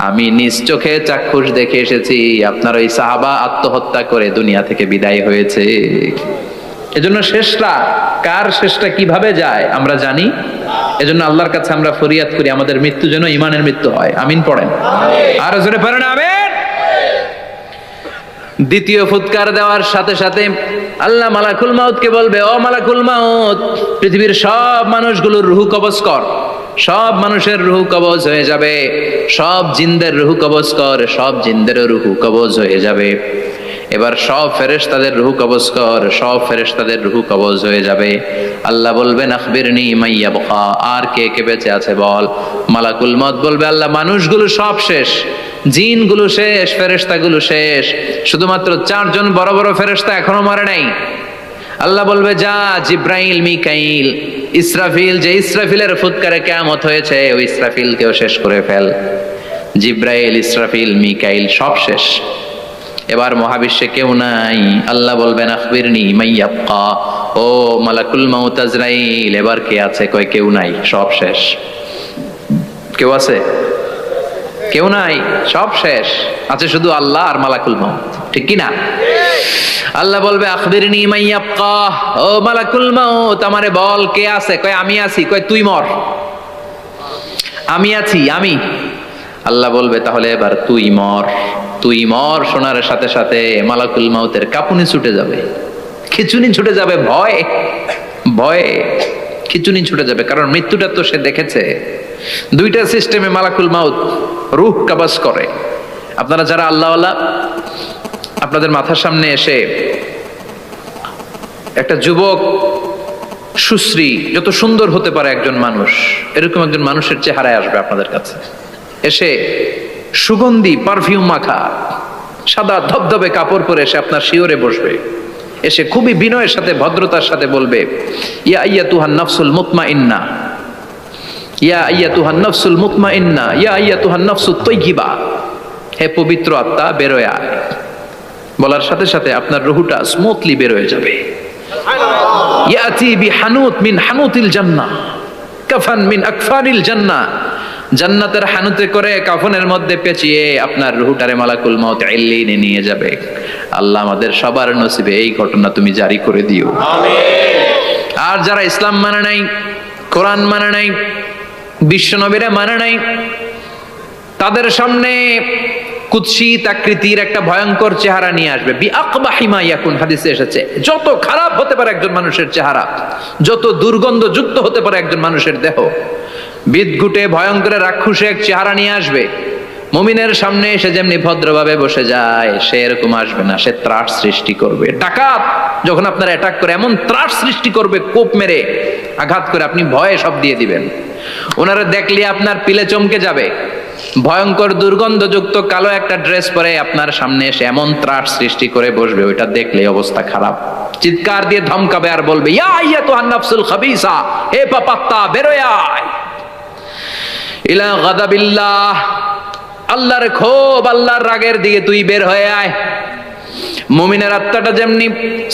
আমি নিজ চোখে চাক্ষুষ দেখে এসেছি আপনার ওই সাহাবা আত্মহত্যা করে দুনিয়া থেকে বিদায় হয়েছে। এজন্য শেষটা কার, শেষটা কিভাবে যায় আমরা জানি। এজন্য আল্লাহর কাছে আমরা ফরিয়াদ করি আমাদের মৃত্যু যেন ঈমানের মৃত্যু হয়। আমিন পড়েন, আর জোরে পড়েন আমিন। দ্বিতীয় ফুৎকার দেওয়ার সাথে সাথে আল্লাহ মালাকুল মাউতকে বলবে, ও মালাকুল মাউত, পৃথিবীর সব মানুষগুলোর রুহু কবজ কর। সব মানুষের রুহু কবজ হয়ে যাবে। সব জিনদের রুহু কবজ কর। সব জিনদেরও রুহু কবজ হয়ে যাবে। এবার সব ফেরেশতাদের রুহু কবজ কর। সব ফেরেশতাদের রুহু কবজ হয়ে যাবে। আল্লাহ বলবেন আখবিরনি মাইয়া বকা, আর কে কে বেঁচে আছে বল। মালাকুল মউত বলবে, আল্লাহ মানুষগুলো সব শেষ, জিনগুলো শেষ, ফেরেশতাগুলো শেষ, শুধুমাত্র 4 জন বড় বড় ফেরেশতা এখনো মরে নাই। আল্লাহ বলবে, যা জিব্রাইল, মিকাইল, ইসরাফিল, যে ইসরাফিলের ফুৎকারে কিয়ামত হয়েছে ওই ইসরাফিলকেও শেষ করে ফেল। জিব্রাইল, ইসরাফিল, মিকাইল সব শেষ। এবার মহাবিশ্বে কেউ নাই। আল্লাহ বলবেন আখবিরনি মাইয়াবকা, ও মালাকুল মাউত আজরাইল, এবার কে আছে? কয় কেউ নাই, সব শেষ। কেউ আছে? কেউ নাই, সব শেষ। আছে শুধু আল্লাহ আর মালাকুল মাউত, ঠিক কি না? আল্লাহ বলবে আখবিরনি মাইয়াবকা, ও মালাকুল মাউত, আমারে বল কে আছে? কয় আমি আছি। কয় তুই মর। আমি আছি, আমি। আল্লাহ বলবে তাহলে এবার তুই মর। তুই মর শোনার সাথে সাথে মালাকুল মাউতের কাঁপুনি ছুটে যাবে, খিচুনি ছুটে যাবে, ভয় ভয়ে খিচুনি ছুটে যাবে। কারণ মৃত্যুটা তো সে দেখেছে। দুইটা সিস্টেমে মালাকুল মাউত রূহ কবজ করে। আপনারা যারা আল্লাহওয়ালা, আপনাদের মাথার সামনে এসে একটা যুবক, সুশ্রী, যত সুন্দর হতে পারে একজন মানুষ, এরকম একজন মানুষের চেহারায় আসবে আপনাদের কাছে। এসে সুগন্ধি পারফিউম মাখা সাদা ধবধবে কাপড় পরে এসে আপনার শিওরে বসবে। এসে খুবই বিনয়ের সাথে, ভদ্রতার সাথে বলবে, ইয়া আইয়াতুহান নাফসুল মুতমাইন্না, ইয়া আইয়াতুহান নাফসুল মুতমাইন্না, ইয়া আইয়াতুহান নাফসুত তাইয়্যিবা, হে পবিত্র আত্মা বেরোয় আয়। বলার সাথে সাথে আপনার রুহুটা স্মুথলি বের হয়ে যাবে। ইয়াতি বিহানুত মিন হানুতিল জান্নাহ, কাফান মিন আকফানিল জান্নাহ, জান্নাতের হানুতে করে কাফনের মধ্যে পেঁচিয়ে আপনার রুহুটারে মালাকুল মাউত ইল্লিনে নিয়ে যাবে। আল্লাহ আমাদের সবার নসিবে এই ঘটনা তুমি জারি করে দিও, আমিন। আর যারা ইসলাম মানে নাই, কোরআন মানে নাই, বিশ্ব নবীরা মানে নাই, তাদের সামনে কুৎসিত আকৃতির একটা ভয়ঙ্কর চেহারা নিয়ে আসবে। বিআকবাহি মা ইয়াকুন, হাদিসে এসেছে, যত খারাপ হতে পারে একজন মানুষের চেহারা, যত দুর্গন্ধযুক্ত হতে পারে একজন মানুষের দেহ, বিদঘুটে ভয়ঙ্কর রাক্ষসে এক চেহারা নিয়ে আসবে। মুমিনের সামনে এসে যেমনি ভদ্রভাবে বসে যায়, সে এরকম আসবে না। সে ত্রাস সৃষ্টি করবে। ডাকাত যখন আপনার অ্যাটাক করে এমন ত্রাস সৃষ্টি করবে, কোপ মেরে আঘাত করে আপনি ভয়ে সব দিয়ে দিবেন। ওনারা দেখলে আপনার পিলে চমকে যাবে। ভয়ঙ্কর দুর্গন্ধযুক্ত কালো একটা ড্রেস পরে আপনার সামনে এসে এমন ত্রাস সৃষ্টি করে বসবে, ওইটা দেখলে অবস্থা খারাপ। চিৎকার দিয়ে ধমকাবে আর বলবে, ইয়া আইয়াতুহান নাফসুল খাবিসা, হে পাপাত্তা বেরোয় আয় ইলা গাদাবিল্লাহ, আল্লাহর ক্ষোভ, আল্লাহর রাগের দিকে তুই বের হয়ে আয়। মুমিনের আত্মাটা যেমনি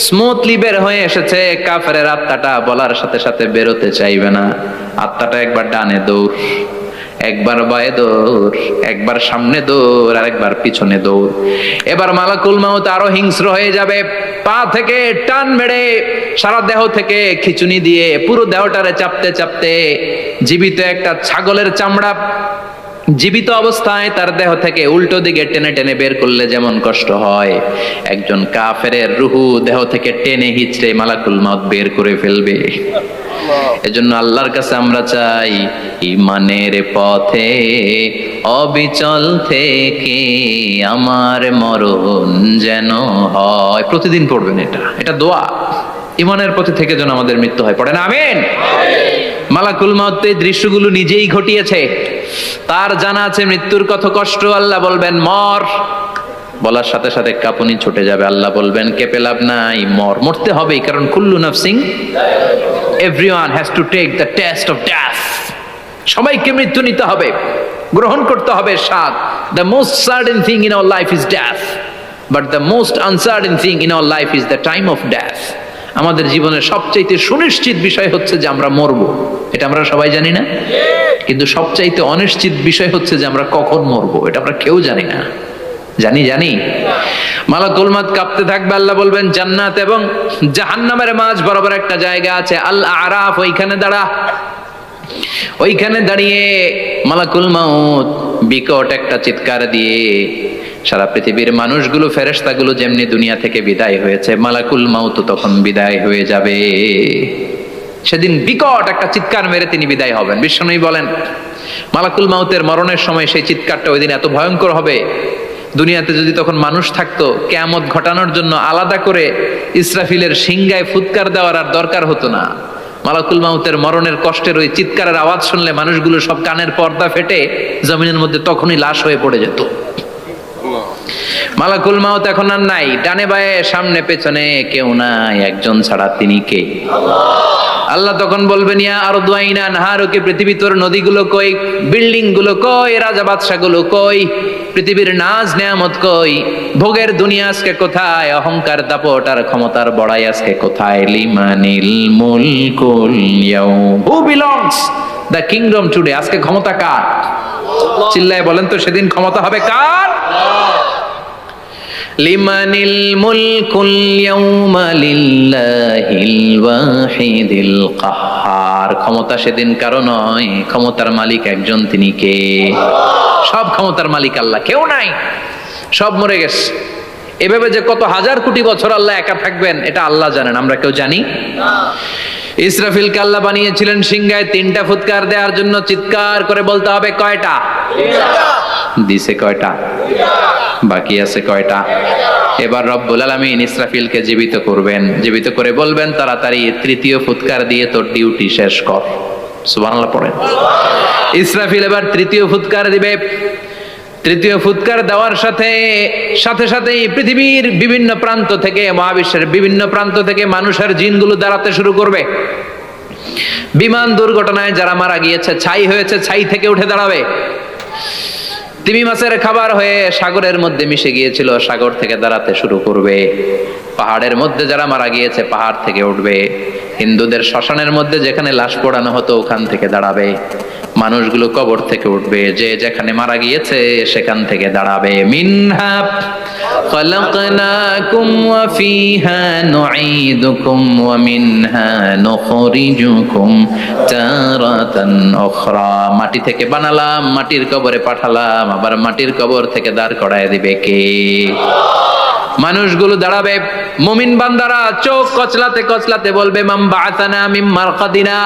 স্মুথলি বের হয়ে এসেছে, কাফেরের আত্মাটা বলার সাথে সাথে বেরোতে চাইবে না। আত্মাটা একবার ডানে দৌড়, একবার বায়ে দৌড়, একবার সামনে দৌড়, আর একবার পিছনে দৌড়। এবার মালাকুল মাউত আরো হিংস্র হয়ে যাবে। পা থেকে টান মেরে সারা দেহ থেকে খিচুনি দিয়ে পুরো দেহটারে চাপতে চাপতে জীবিত একটা ছাগলের চামড়া জীবিত অবস্থায় তার দেহ থেকে উল্টো দিকে টেনে টেনে বের করলে যেমন কষ্ট হয়, একজন কাফেরের রুহু দেহ থেকে টেনে হিচড়ে মালাকুল মাউত বের করে ফেলবে। এজন্য আল্লাহর কাছে আমরা চাই, ঈমানের পথে অবিচল থেকে আমার মরণ যেন হয়। প্রতিদিন পড়বেন এটা, এটা দোয়া। ঈমানের পথে থেকে যেন আমাদের মৃত্যু হয়। পড়েন আমিন। মালাকুল মাউত এই দৃশ্যগুলো নিজেই ঘটিয়েছে, তার জানা আছে মৃত্যুর কত কষ্ট। আল্লাহ বলবেন মর, বলার সাথে সাথে কাঁপুনি ছুটে যাবে। আল্লাহ বলবেন কেঁপে লাভ নাই, মর, মরতে হবেই, কারণ কুল্লু নাফসিং, everyone has to take the test of death. সবাইকে মৃত্যু নিতে হবে, গ্রহণ করতে হবে স্বাদ। The most certain thing in our life is death, but the most uncertain thing in our life is the time of death. আমাদের জীবনের সবচাইতে সুনিশ্চিত বিষয় হচ্ছে যে আমরা মরবো, এটা আমরা সবাই জানি না, কিন্তু সবচাইতে অনিশ্চিত বিষয় হচ্ছে যে আমরা কখন মরবো, এটা আমরা কেউ জানি না। জানি মালাকুল মাউত কাঁপতে থাকবে। আল্লাহ বলবেন জান্নাত এবং জাহান্নামের মাঝ বরাবর একটা জায়গা আছে, আল আরাফ, ওইখানে দাঁড়া। ওইখানে দাঁড়িয়ে মালাকুল মাউত বিকট একটা চিৎকার দিয়ে সারা পৃথিবীর মানুষগুলো, ফেরেশতাগুলো যেমনি দুনিয়া থেকে বিদায় হয়েছে, মালাকুল মাউত তখন বিদায় হয়ে যাবে। সেদিন বিকট একটা চিৎকার মেরে তিনি বিদায় হবেন। বিশ্বনবী বলেন মালাকুল মাউতের মরণের সময় সেই চিৎকারটা ওই দিন এত ভয়ঙ্কর হবে, দুনিয়াতে যদি তখন মানুষ থাকতো, কিয়ামত ঘটানোর জন্য আলাদা করে ইসরাফিলের সিংগায় ফুৎকার দেওয়ার আর দরকার হতো না। মালাকুল মাউতের মরণের কষ্টের ওই চিৎকারের আওয়াজ শুনলে মানুষগুলো সব কানের পর্দা ফেটে জমিনের মধ্যে তখনই লাশ হয়ে পড়ে যেত। মালাকুল মাউত এখন আর নাই, ডানে বায়ে সামনে পেছনে কেউ নাই, একজন ছাড়া, তিনি কে? আল্লাহ তখন বলবেন ইয়া আরদু আইনা নাহারুকি, পৃথিবী তোর নদীগুলো কই, বিল্ডিং গুলো কই, রাজা বাদশা গুলো কই, পৃথিবীর নাজ নেয়ামত কই, ভোগের দুনিয়া আজকে কোথায়, অহংকার দাপট আর ক্ষমতার বড়াই আজকে কোথায়? লিমানিল মুলকুল ইয়াউম, who belongs the kingdom today, আজকে ক্ষমতা কার? চিল্লায় বলেন তো সেদিন ক্ষমতা হবে কার? লিমানিল মুলকুল ইয়াউমা লিল্লাহিল ওয়াহিদিল কাহ্হার, ক্ষমতা সেদিন কারো নয়, ক্ষমতার মালিক একজন, তিনি কে? সব ক্ষমতার মালিক আল্লাহ, কেউ নাই, সব মরে গেছে। এভাবে যে কত হাজার কোটি বছর আল্লাহ একা থাকবেন এটা আল্লাহ জানেন, আমরা কেউ জানি না। ইসরাফিলকে আল্লাহ বানিয়েছিলেন সিংহায় 3টা ফুৎকার দেওয়ার জন্য, চিৎকার করে বলতে হবে কয়টা? দিছে কয়টা? বাকি আছে কয়টা? এবার রব্বুল আলামিন ইসরাফিলকে জীবিত করবেন, জীবিত করে বলবেন তাড়াতাড়ি 3য় ফুৎকার দিয়ে তোর ডিউটি শেষ কর। সুবহানাল্লাহ পড়েন। ইসরাফিল এবার 3য় ফুৎকার দিবে। 3য় ফুৎকার দেওয়ার সাথে সাথেই পৃথিবীর বিভিন্ন প্রান্ত থেকে, মহাবিশ্বের বিভিন্ন প্রান্ত থেকে মানুষের জিনগুলো দাঁড়াতে শুরু করবে। বিমান দুর্ঘটনায় যারা মারা গিয়েছে, ছাই হয়েছে, ছাই থেকে উঠে দাঁড়াবে। তিমি মাছের খাবার হয়ে সাগরের মধ্যে মিশে গিয়েছিল, সাগর থেকে দাঁড়াতে শুরু করবে। পাহাড়ের মধ্যে যারা মারা গিয়েছে, পাহাড় থেকে উঠবে। হিন্দুদের শ্মশানের মধ্যে যেখানে লাশ পোড়ানো হতো, ওখান থেকে দাঁড়াবে। মানুষগুলো কবর থেকে উঠবে, যে যেখানে মারা গিয়েছে সেখান থেকে দাঁড়াবে। মিনহা খালাকনাকুম ওয়া ফিহা নুঈদুকুম ওয়া মিনহা নুখরিজুকুম তারাতান উখরা, মাটি থেকে বানালাম, মাটির কবরে পাঠালাম, আবার মাটির কবর থেকে দাঁড় করায় দিবে কে? মানুষগুলো দাঁড়াবে। মুমিন বান্দারা চোখ কচলাতে কচলাতে বলবে মান বাআসানা মিন মারকাদিনা,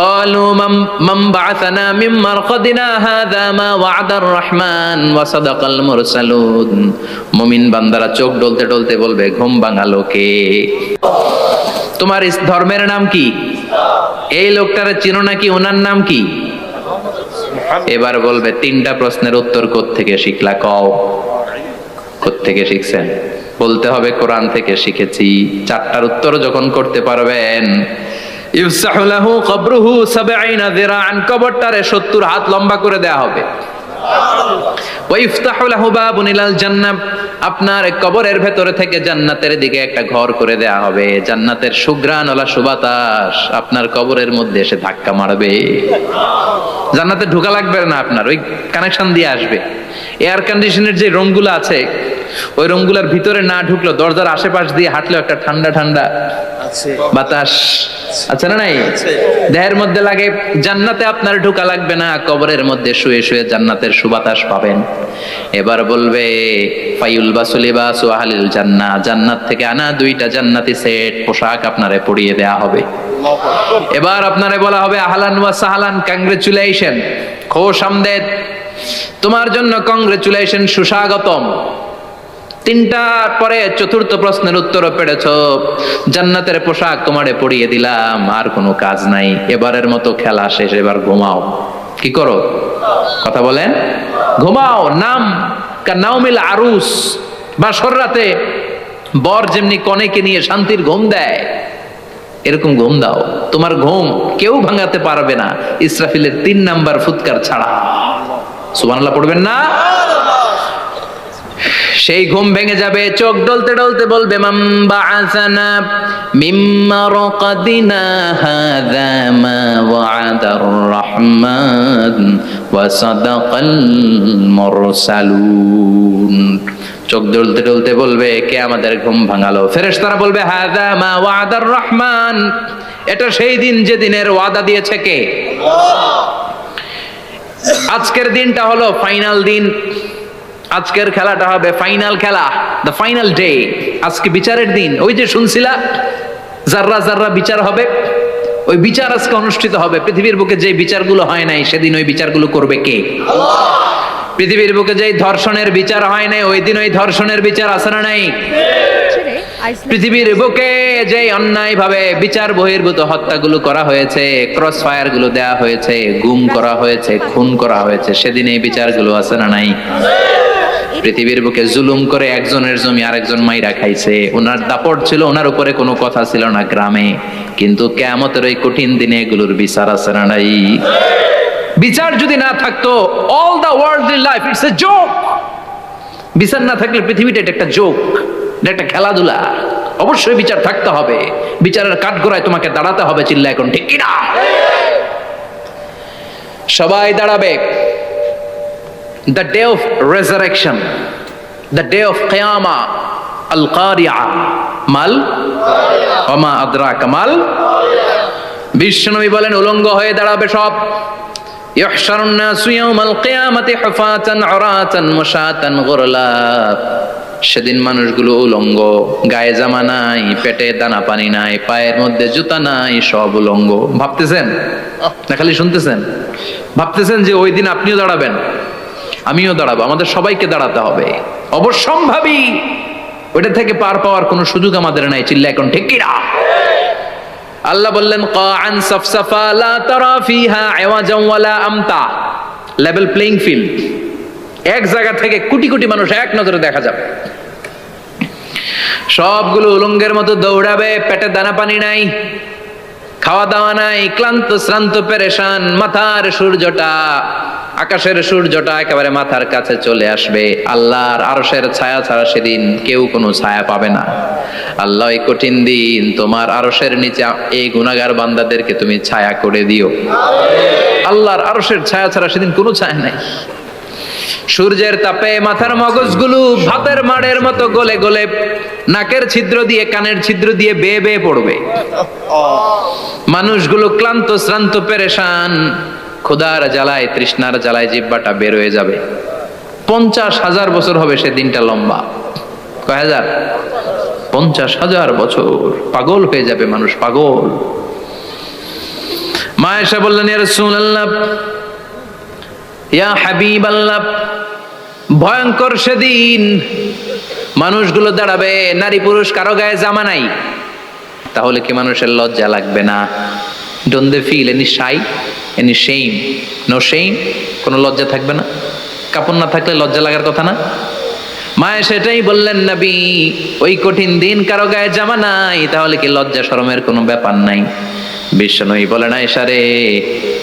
قالوا من بعثنا من مرقدنا هذا ما وعد الرحمن وصدق المرسلون। মুমিন বান্দারা চোখ ডলতে ডলতে বলবে ঘুম ভাঙালো কে? তোমার ধর্মের নাম কি? এই লোকটারে চিনো নাকি? ওনার নাম কি? এবার বলবে 3টা প্রশ্নের উত্তর কোত্থেকে শিখলা? কও কোত্থেকে শিখছেন? বলতে হবে কোরআন থেকে শিখেছি। 4টার উত্তর যখন করতে পারবেন, ইফসাহু লাহু কবরুহু 70 যিরাআন, কবরটারে 70 হাত লম্বা করে দেয়া হবে। ওয়া ইফতাহু লাহু বাবুন ইলাল জান্নাহ, আপনার কবরের ভেতরে থেকে জান্নাতের দিকে একটা ঘর করে দেয়া হবে। জান্নাতের সুঘ্রাণওয়ালা সুবাতাস আপনার কবরের মধ্যে এসে ধাক্কা মারবে। জান্নাতে ঢোকা লাগবে না, আপনার ওই কানেকশন দিয়ে আসবে। এয়ার কন্ডিশনের যে রুমগুলো আছে, ওই রুমগুলোর ভিতরে না ঢুকলো, দরজার আশেপাশ দিয়ে হাঁটলেও একটা ঠান্ডা ঠান্ডা বাতাস আছে না? নাই? দেহের মধ্যে লাগে। জান্নাতে আপনার ঢোকা লাগবে না, কবরের মধ্যে শুয়ে শুয়ে জান্নাতের সুবাতাস পাবেন। এবার বলবে ফায়ুলবাসু লিবাসু আহলিল জান্নাহ, জান্নাত থেকে আনা 2টা জান্নাতি সেট পোশাক আপনারে পরিয়ে দেয়া হবে। এবার আপনারে বলা হবে আহলান ওয়া সাহলান, কংগ্রেচুলেশন, খোশ আমদেদ, তোমার জন্য কংগ্রেচুলেশন, সুস্বাগতম। তিনটার পরে চতুর্থ প্রশ্নের উত্তরও পেরেছ, জান্নাতের পোশাক তোমারে পরিয়ে দিলাম, আর কোনো কাজ নাই, এবারের মতো খেলা শেষ, এবার ঘুমাও। কি করো? কথা বলেন। ঘুমাও। নাম কানাউমিল আরুস, বাসর রাতে বর যেমনি কনেকে নিয়ে শান্তির ঘুম দেয়, এরকম ঘুম দাও। তোমার ঘুম কেউ ভাঙাতে পারবে না, ইসরাফিলের 3 নাম্বার ফুৎকার ছাড়া। সুবহানাল্লাহ পড়বেন না? সেই ঘুম ভেঙে যাবে, চোখ ডলতে ডলতে বলবে মান বাআসানা মিম মারকাদিনা হাযা মা ওয়া'দার রহমান ওয়া সাদাকাল মুরসালুন। চোখ ডলতে ডলতে বলবে, কে আমাদের ঘুম ভাঙালো? ফেরেশতারা বলবে হাযা মা ওয়া'দার রহমান, এটা সেই দিন যে দিনের ওয়াদা দিয়েছে কে? আল্লাহ। আজকের দিনটা হলো ফাইনাল দিন, আজকের খেলাটা হবে ফাইনাল খেলা, দ্য ফাইনাল ডে। আজকে বিচারের দিন। ওই যে শুনছিলা জাররা জাররা বিচার হবে, ওই বিচার আজকে অনুষ্ঠিত হবে। পৃথিবীর বুকে যে বিচারগুলো হয় নাই, সেদিন ওই বিচারগুলো করবে কে? আল্লাহ। পৃথিবীর বুকে যে ধর্ষণের বিচার হয় নাই, ওই দিন ওই ধর্ষণের বিচার আছে না নাই? পৃথিবীর বুকে যে অন্যায় ভাবে বিচার বহির্ভূত হত্যাগুলো করা হয়েছে, ক্রস ফায়ার গুলো দেয়া হয়েছে, গুম করা হয়েছে, খুন করা হয়েছে, সেদিন এই বিচারগুলো আছে না নাই? পৃথিবীর বুকে জুলুম করে একজনের জমি আরেকজন মাইরা খাইছে, ওনার দাপট ছিল, ওনার উপরে কোনো কথা ছিল না গ্রামে, কিন্তু কিয়ামতের ওই কঠিন দিনে এগুলোর বিচার আছে না নাই? বিচার যদি না থাকতো, all the worldly life it's a joke. বিচার না থাকলে পৃথিবীটা এটা একটা জোক, এটা একটা খেলাধুলা। অবশ্যই বিচার থাকতে হবে, বিচারের কাঠগড়ায় তোমাকে দাঁড়াতে হবে। চিল্লা এখন ঠিক কিনা? সবাই দাঁড়াবে। The day of resurrection, the day of qiyamah, al-qari'ah, mal ওমা আদরাকা মাল। বিশ্বনবী বলেন উলঙ্গ হয়ে দাঁড়াবে সব। ইহশারুন নাসু ইয়াউমাল কিয়ামাতি হুফাতান উরাতান মুশাতান গুরলা। সেদিন মানুষগুলো উলঙ্গ, গায়ে জামা নাই, পেটে দানা পানি নাই, পায়ের মধ্যে জুতা নাই, সব উলঙ্গ। ভাবতেছেন না খালি শুনতেছেন? ভাবতেছেন যে ওই দিন আপনিও দাঁড়াবেন, আমিও দাঁড়াবো, আমাদের সবাইকে দাঁড়াতে হবে। অবশ্যম্ভাবী, ওইটা থেকে পার পাওয়ার কোনো সুযোগ আমাদের নাই। চিল্লা এখন ঠিক কিনা? আল্লাহ বললেন কাআন সাফসাফা লা তারা ফিহা আওয়াজান ওয়ালা আমতা, লেভেল প্লেইং ফিল্ড। এক জায়গা থেকে কোটি কোটি মানুষ এক নজরে দেখা যাবে। সবগুলো উলঙ্গের মতো দৌড়াবে, পেটে দানা পানি নাই, খাওয়া দাওয়া নাই, ক্লান্ত শ্রান্ত পেরেশান। মাথার সূর্যটা, আকাশের সূর্যটা একেবারে মাথার কাছে চলে আসবে। আল্লাহর আরশের ছায়া ছাড়া সেদিন কেউ কোনো ছায়া পাবে না। আল্লাহ এই কঠিন দিন তোমার আরশের নিচে এই গুনাহগার বান্দাদেরকে তুমি ছায়া করে দিও। আল্লাহর আরশের ছায়া ছাড়া সেদিন কোনো ছায়া নাই। সূর্যের তাপে মাথার মগজগুলো ভাতের মাড়ের মতো গলে গলে নাকের ছিদ্র দিয়ে, কানের ছিদ্র দিয়ে বেয়ে বেয়ে পড়বে। মানুষগুলো ক্লান্ত শ্রান্ত পেরেশান, ক্ষুধার জ্বালায় তৃষ্ণার জ্বালায় জিহ্বাটা বের হয়ে যাবে। 50,000 বছর হবে সে দিনটা লম্বা। কয় হাজার? 50,000 বছর। পাগল হয়ে যাবে মানুষ, পাগল। মা আয়েশা বললেন ইয়া রাসূলুল্লাহ, ইয়া হাবিবাল্লাহ, ভয়ঙ্কর সেদিন মানুষগুলো দাঁড়াবে, নারী পুরুষ কারো গায়ে জামা নাই, তাহলে কি মানুষের লজ্জা লাগবে না? Don't they feel any shy, any shame? No shame, কোনো লজ্জা থাকবে না? কাপড় না থাকলে লজ্জা লাগার কথা না? মায়ে সেটাই বললেন নবী, ওই কঠিন দিন কারো গায়ে জামা নাই, তাহলে কি লজ্জা শরমের কোনো ব্যাপার নাই? বিশ্বনবী বলেন আয়েশা রে,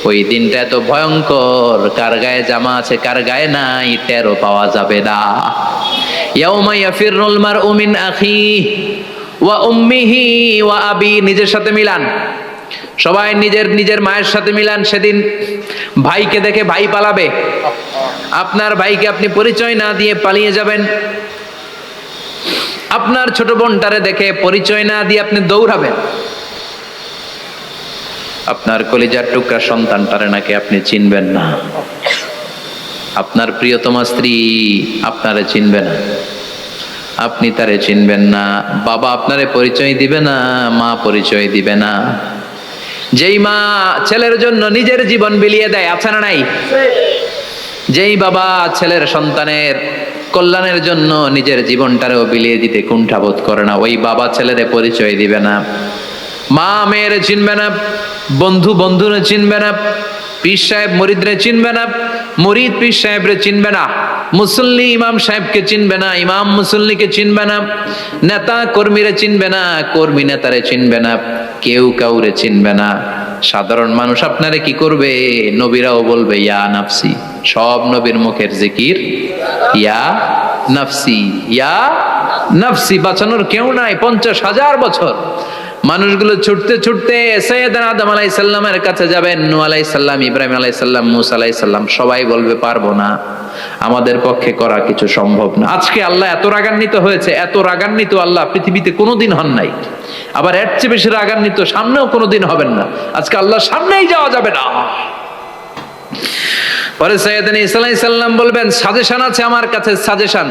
ওই দিনটা এত ভয়ঙ্কর, কার গায়ে জামা আছে কার গায়ে নাই টেরও পাওয়া যাবে না। ইয়াউমা ইয়াফিরুল মারউ মিন আখিহি ওয়া উম্মিহি ওয়া আবি, নিজের সাথে মিলান, সবাই নিজের নিজের মায়ের সাথে মিলান। সেদিন ভাইকে দেখে ভাই পালাবে, আপনার ভাইকে আপনি পরিচয় না দিয়ে পালিয়ে যাবেন। আপনার ছোট বোনটারে দেখে পরিচয় না দিয়ে আপনি দৌড়াবেন। আপনার কলিজার টুকরা সন্তানটারে নাকি আপনি চিনবেন না। আপনার প্রিয়তমা স্ত্রী আপনারে চিনবে না, আপনি তারে চিনবেন না। বাবা আপনারে পরিচয় দিবে না, মা পরিচয় দিবে না। যেই মা ছেলের জন্য নিজের জীবন বিলিয়ে দেয়, আছে না নাই? যেই বাবা ছেলের সন্তানের কল্যাণের জন্য নিজের জীবনটারেও বিলিয়ে দিতে কুণ্ঠাবোধ করে না, ওই বাবা ছেলেরে পরিচয় দিবে না, মা মেয়েরে চিনবে না, বন্ধু বন্ধুরে চিনবে না, পীর সাহেব মুরিদরে চিনবে না, মুরিদ পীর সাহেবরে চিনবে না, মুসল্লি ইমাম সাহেবকে চিনবে না, ইমাম মুসল্লিকে চিনবে না, নেতা কর্মীরে চিনবে না, কর্মী নেতারে চিনবে না, কেউ কাউরে চিনবে না। সাধারণ মানুষ আপনারে কি করবে? নবীরাও বলবে ইয়া নাফসি, সব নবীর মুখের জিকির ইয়া নাফসি, ইয়া নাফসি। বাঁচানোর কেউ নাই। 50,000 বছর মানুষগুলো ছুটতে ছুটতে সৈয়দনা আদম আলাইহিস সালামের কাছে যাবেন, নূহ আলাইহিস সালাম, ইব্রাহিম আলাইহিস সালাম, মূসা আলাইহিস সালাম, সবাই বলবে পারবো না, আমাদের পক্ষে করা কিছু সম্ভব না। আজকে আল্লাহ এত রাগান্বিত হয়েছে, এত রাগান্বিত আল্লাহ পৃথিবীতে কোনোদিন হন নাই, আবার এর চেয়ে বেশি রাগান্বিত সামনেও কোনোদিন হবেন না। আজকে আল্লাহর সামনেই যাওয়া যাবে না। পরে সৈয়দনা ঈসা আলাইহিস সালাম বলবেন সাজেশন আছে আমার কাছে, সাজেশন।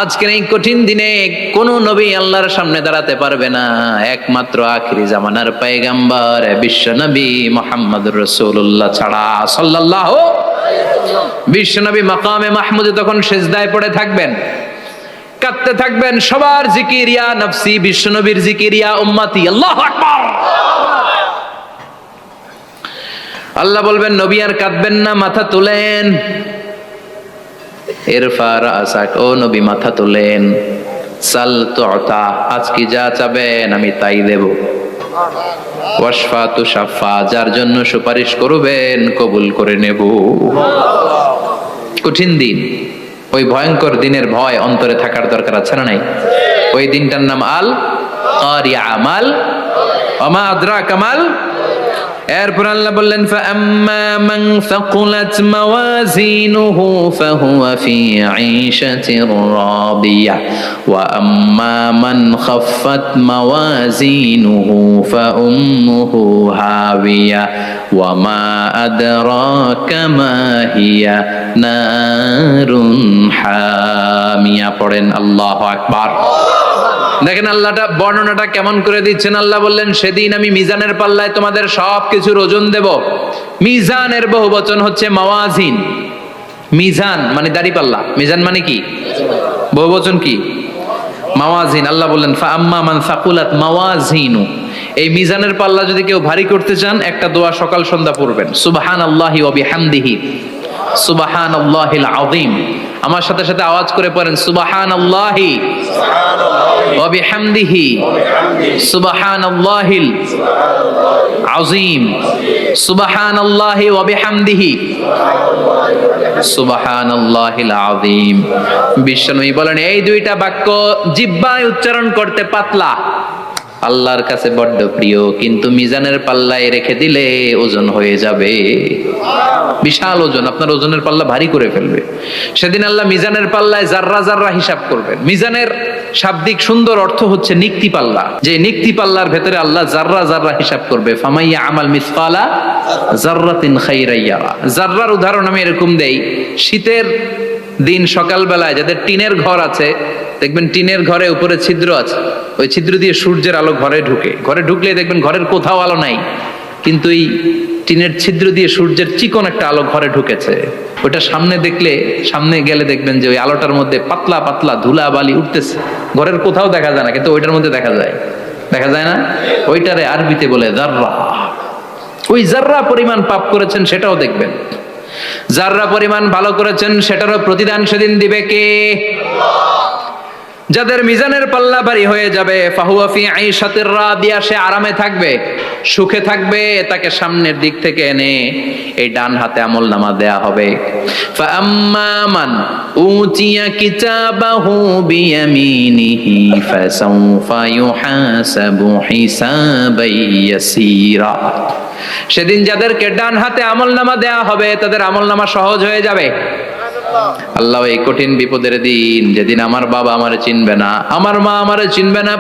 আজকের এই কঠিন দিনে কোন নবী আল্লাহর সামনে দাঁড়াতে পারবে না, একমাত্র আখিরি জামানার পয়গম্বর বিশ্ব নবী মুহাম্মদুর রাসূলুল্লাহ ছাড়া সাল্লাল্লাহু। বিশ্ব নবী মাকামে মাহমুদে তখন সিজদায় পড়ে থাকবেন, কাঁদতে থাকবেন, সবার জিকির ইয়া নফসি, বিশ্ব নবীর জিকির ইয়া উম্মতি, আল্লাহু আকবার। আল্লাহ বলবেন নবী আর কাঁদবেন না, মাথা তুলেন। ইরফা রাসাক, ও নবী মাথা তুলেন। সাল তুতা, আজকে যা চাবেন আমি তাই দেব। ওয়াশফা তুশাফা, যার জন্য সুপারিশ করবেন কবুল করে নেব। কঠিন দিন, ওই ভয়ঙ্কর দিনের ভয় অন্তরে থাকার দরকার আছে না নাই? ওই দিনটার নাম আল কারিয়া, মাল ওমা আদরাকা মাল। এরপর আল্লাহ বললেন ফাআম্মা মান সাকুলাত মাওয়াজিনুহু ফাহুয়া ফি ঈশাতির রাদিয়া ওয়া আম্মা মান খাফফাত মাওয়াজিনুহু ফাউম্মুহু হাবিয়া ওয়া মা আদরাকা মা হিয়া নারুন হামিয়া। পড়েন আল্লাহু আকবার। দেখেন আল্লাহটা বর্ণনাটা কেমন করে দিচ্ছেন। আল্লাহ বললেন সেদিন আমি মিজানের পাল্লায় তোমাদের সবকিছুর ওজন দেব। মিজানের বহুবচন হচ্ছে মাওয়াজিন। মিজান মানে দাড়ি পাল্লা, মিজান মানে কি? বহুবচন কি? মাওয়াজিন। আল্লাহ বললেন ফাআম্মা মান সাকুলাত মাওয়াজিনু, এই মিজানের পাল্লা যদি কেউ ভারী করতে চান একটা দোয়া সকাল সন্ধ্যা পড়বেন, সুবহানাল্লাহি ওয়া বিহামদিহি সুবহানাল্লাহিল আযীম। আমার সাথে সাথে আওয়াজ করে পড়েন সুবহানাল্লাহি ওয়া বিহামদিহি সুবহানাল্লাহিল আযীম, সুবহানাল্লাহি ওয়া বিহামদিহি সুবহানাল্লাহিল আযীম। বিশ্বনবী বলেন এই দুইটা বাক্য জিহ্বায় উচ্চারণ করতে পাতলা, আল্লাহর কাছে বড্ড প্রিয়, কিন্তু মিজানের পাল্লায় রেখে দিলে ওজন হয়ে যাবে, বিশাল ওজন, আপনার ওজনের পাল্লা ভারী করে ফেলবে। সেদিন আল্লাহ মিজানের পাল্লায় জাররা জাররা হিসাব করবেন। মিজানের শাব্দিক সুন্দর অর্থ হচ্ছে নিক্তি পাল্লা, যে নিক্তি পাল্লার ভেতরে আল্লাহ জাররা জাররা হিসাব করবে। ফামাইয়া আমাল মিসকালা জাররাতিন খাইরান ইয়ারা। জাররার উদাহরণ আমি এরকম দেই, শীতের দিন সকালবেলায় যাদের টিনের ঘর আছে, দেখবেন টিনের ঘরে উপরে ছিদ্র আছে, ওই ছিদ্র দিয়ে সূর্যের আলো ঘরে ঢুকে, ঘরে ঢুকলে দেখবেন ঘরের কোথাও আলো নাই, কিন্তু এই টিনের ছিদ্র দিয়ে সূর্যের চিকন একটা আলো ঘরে ঢুকেছে। ওটা সামনে দেখলে, সামনে গেলে দেখবেন যে ওই আলোটার মধ্যে পাতলা পাতলা ধুলা বালি উঠতেছে, ঘরের কোথাও দেখা যায় না, কিন্তু ওইটার মধ্যে দেখা যায়, দেখা যায় না? ওইটারে আরবিতে বলে জাররা। ওই জাররা পরিমাণ পাপ করেছেন সেটাও দেখবেন, জাররা পরিমাণ ভালো করেছেন সেটারও প্রতিদান সেদিন দিবে কে? যাদের মিজানের পাল্লা ভারী হয়ে যাবে, ফাহুয়া ফি আইশাতির রাদিয়া, সে আরামে থাকবে, সুখে থাকবে, তাকে সামনের দিক থেকে এনে এই ডান হাতে আমলনামা দেয়া হবে। ফাআম্মা মান উতিয়া কিতাবাহু বিয়ামিনিহি ফাসাউফা ইউহাসাবু হিসাবান ইয়াসীরা। সেদিন যাদেরকে ডান হাতে আমলনামা দেয়া হবে তাদের আমলনামা সহজ হয়ে যাবে। আল্লাহ এই কঠিন বিপদের দিন, যেদিন আমার বাবা আমারে চিনবে না, আমার মা আমারে চিনবে না,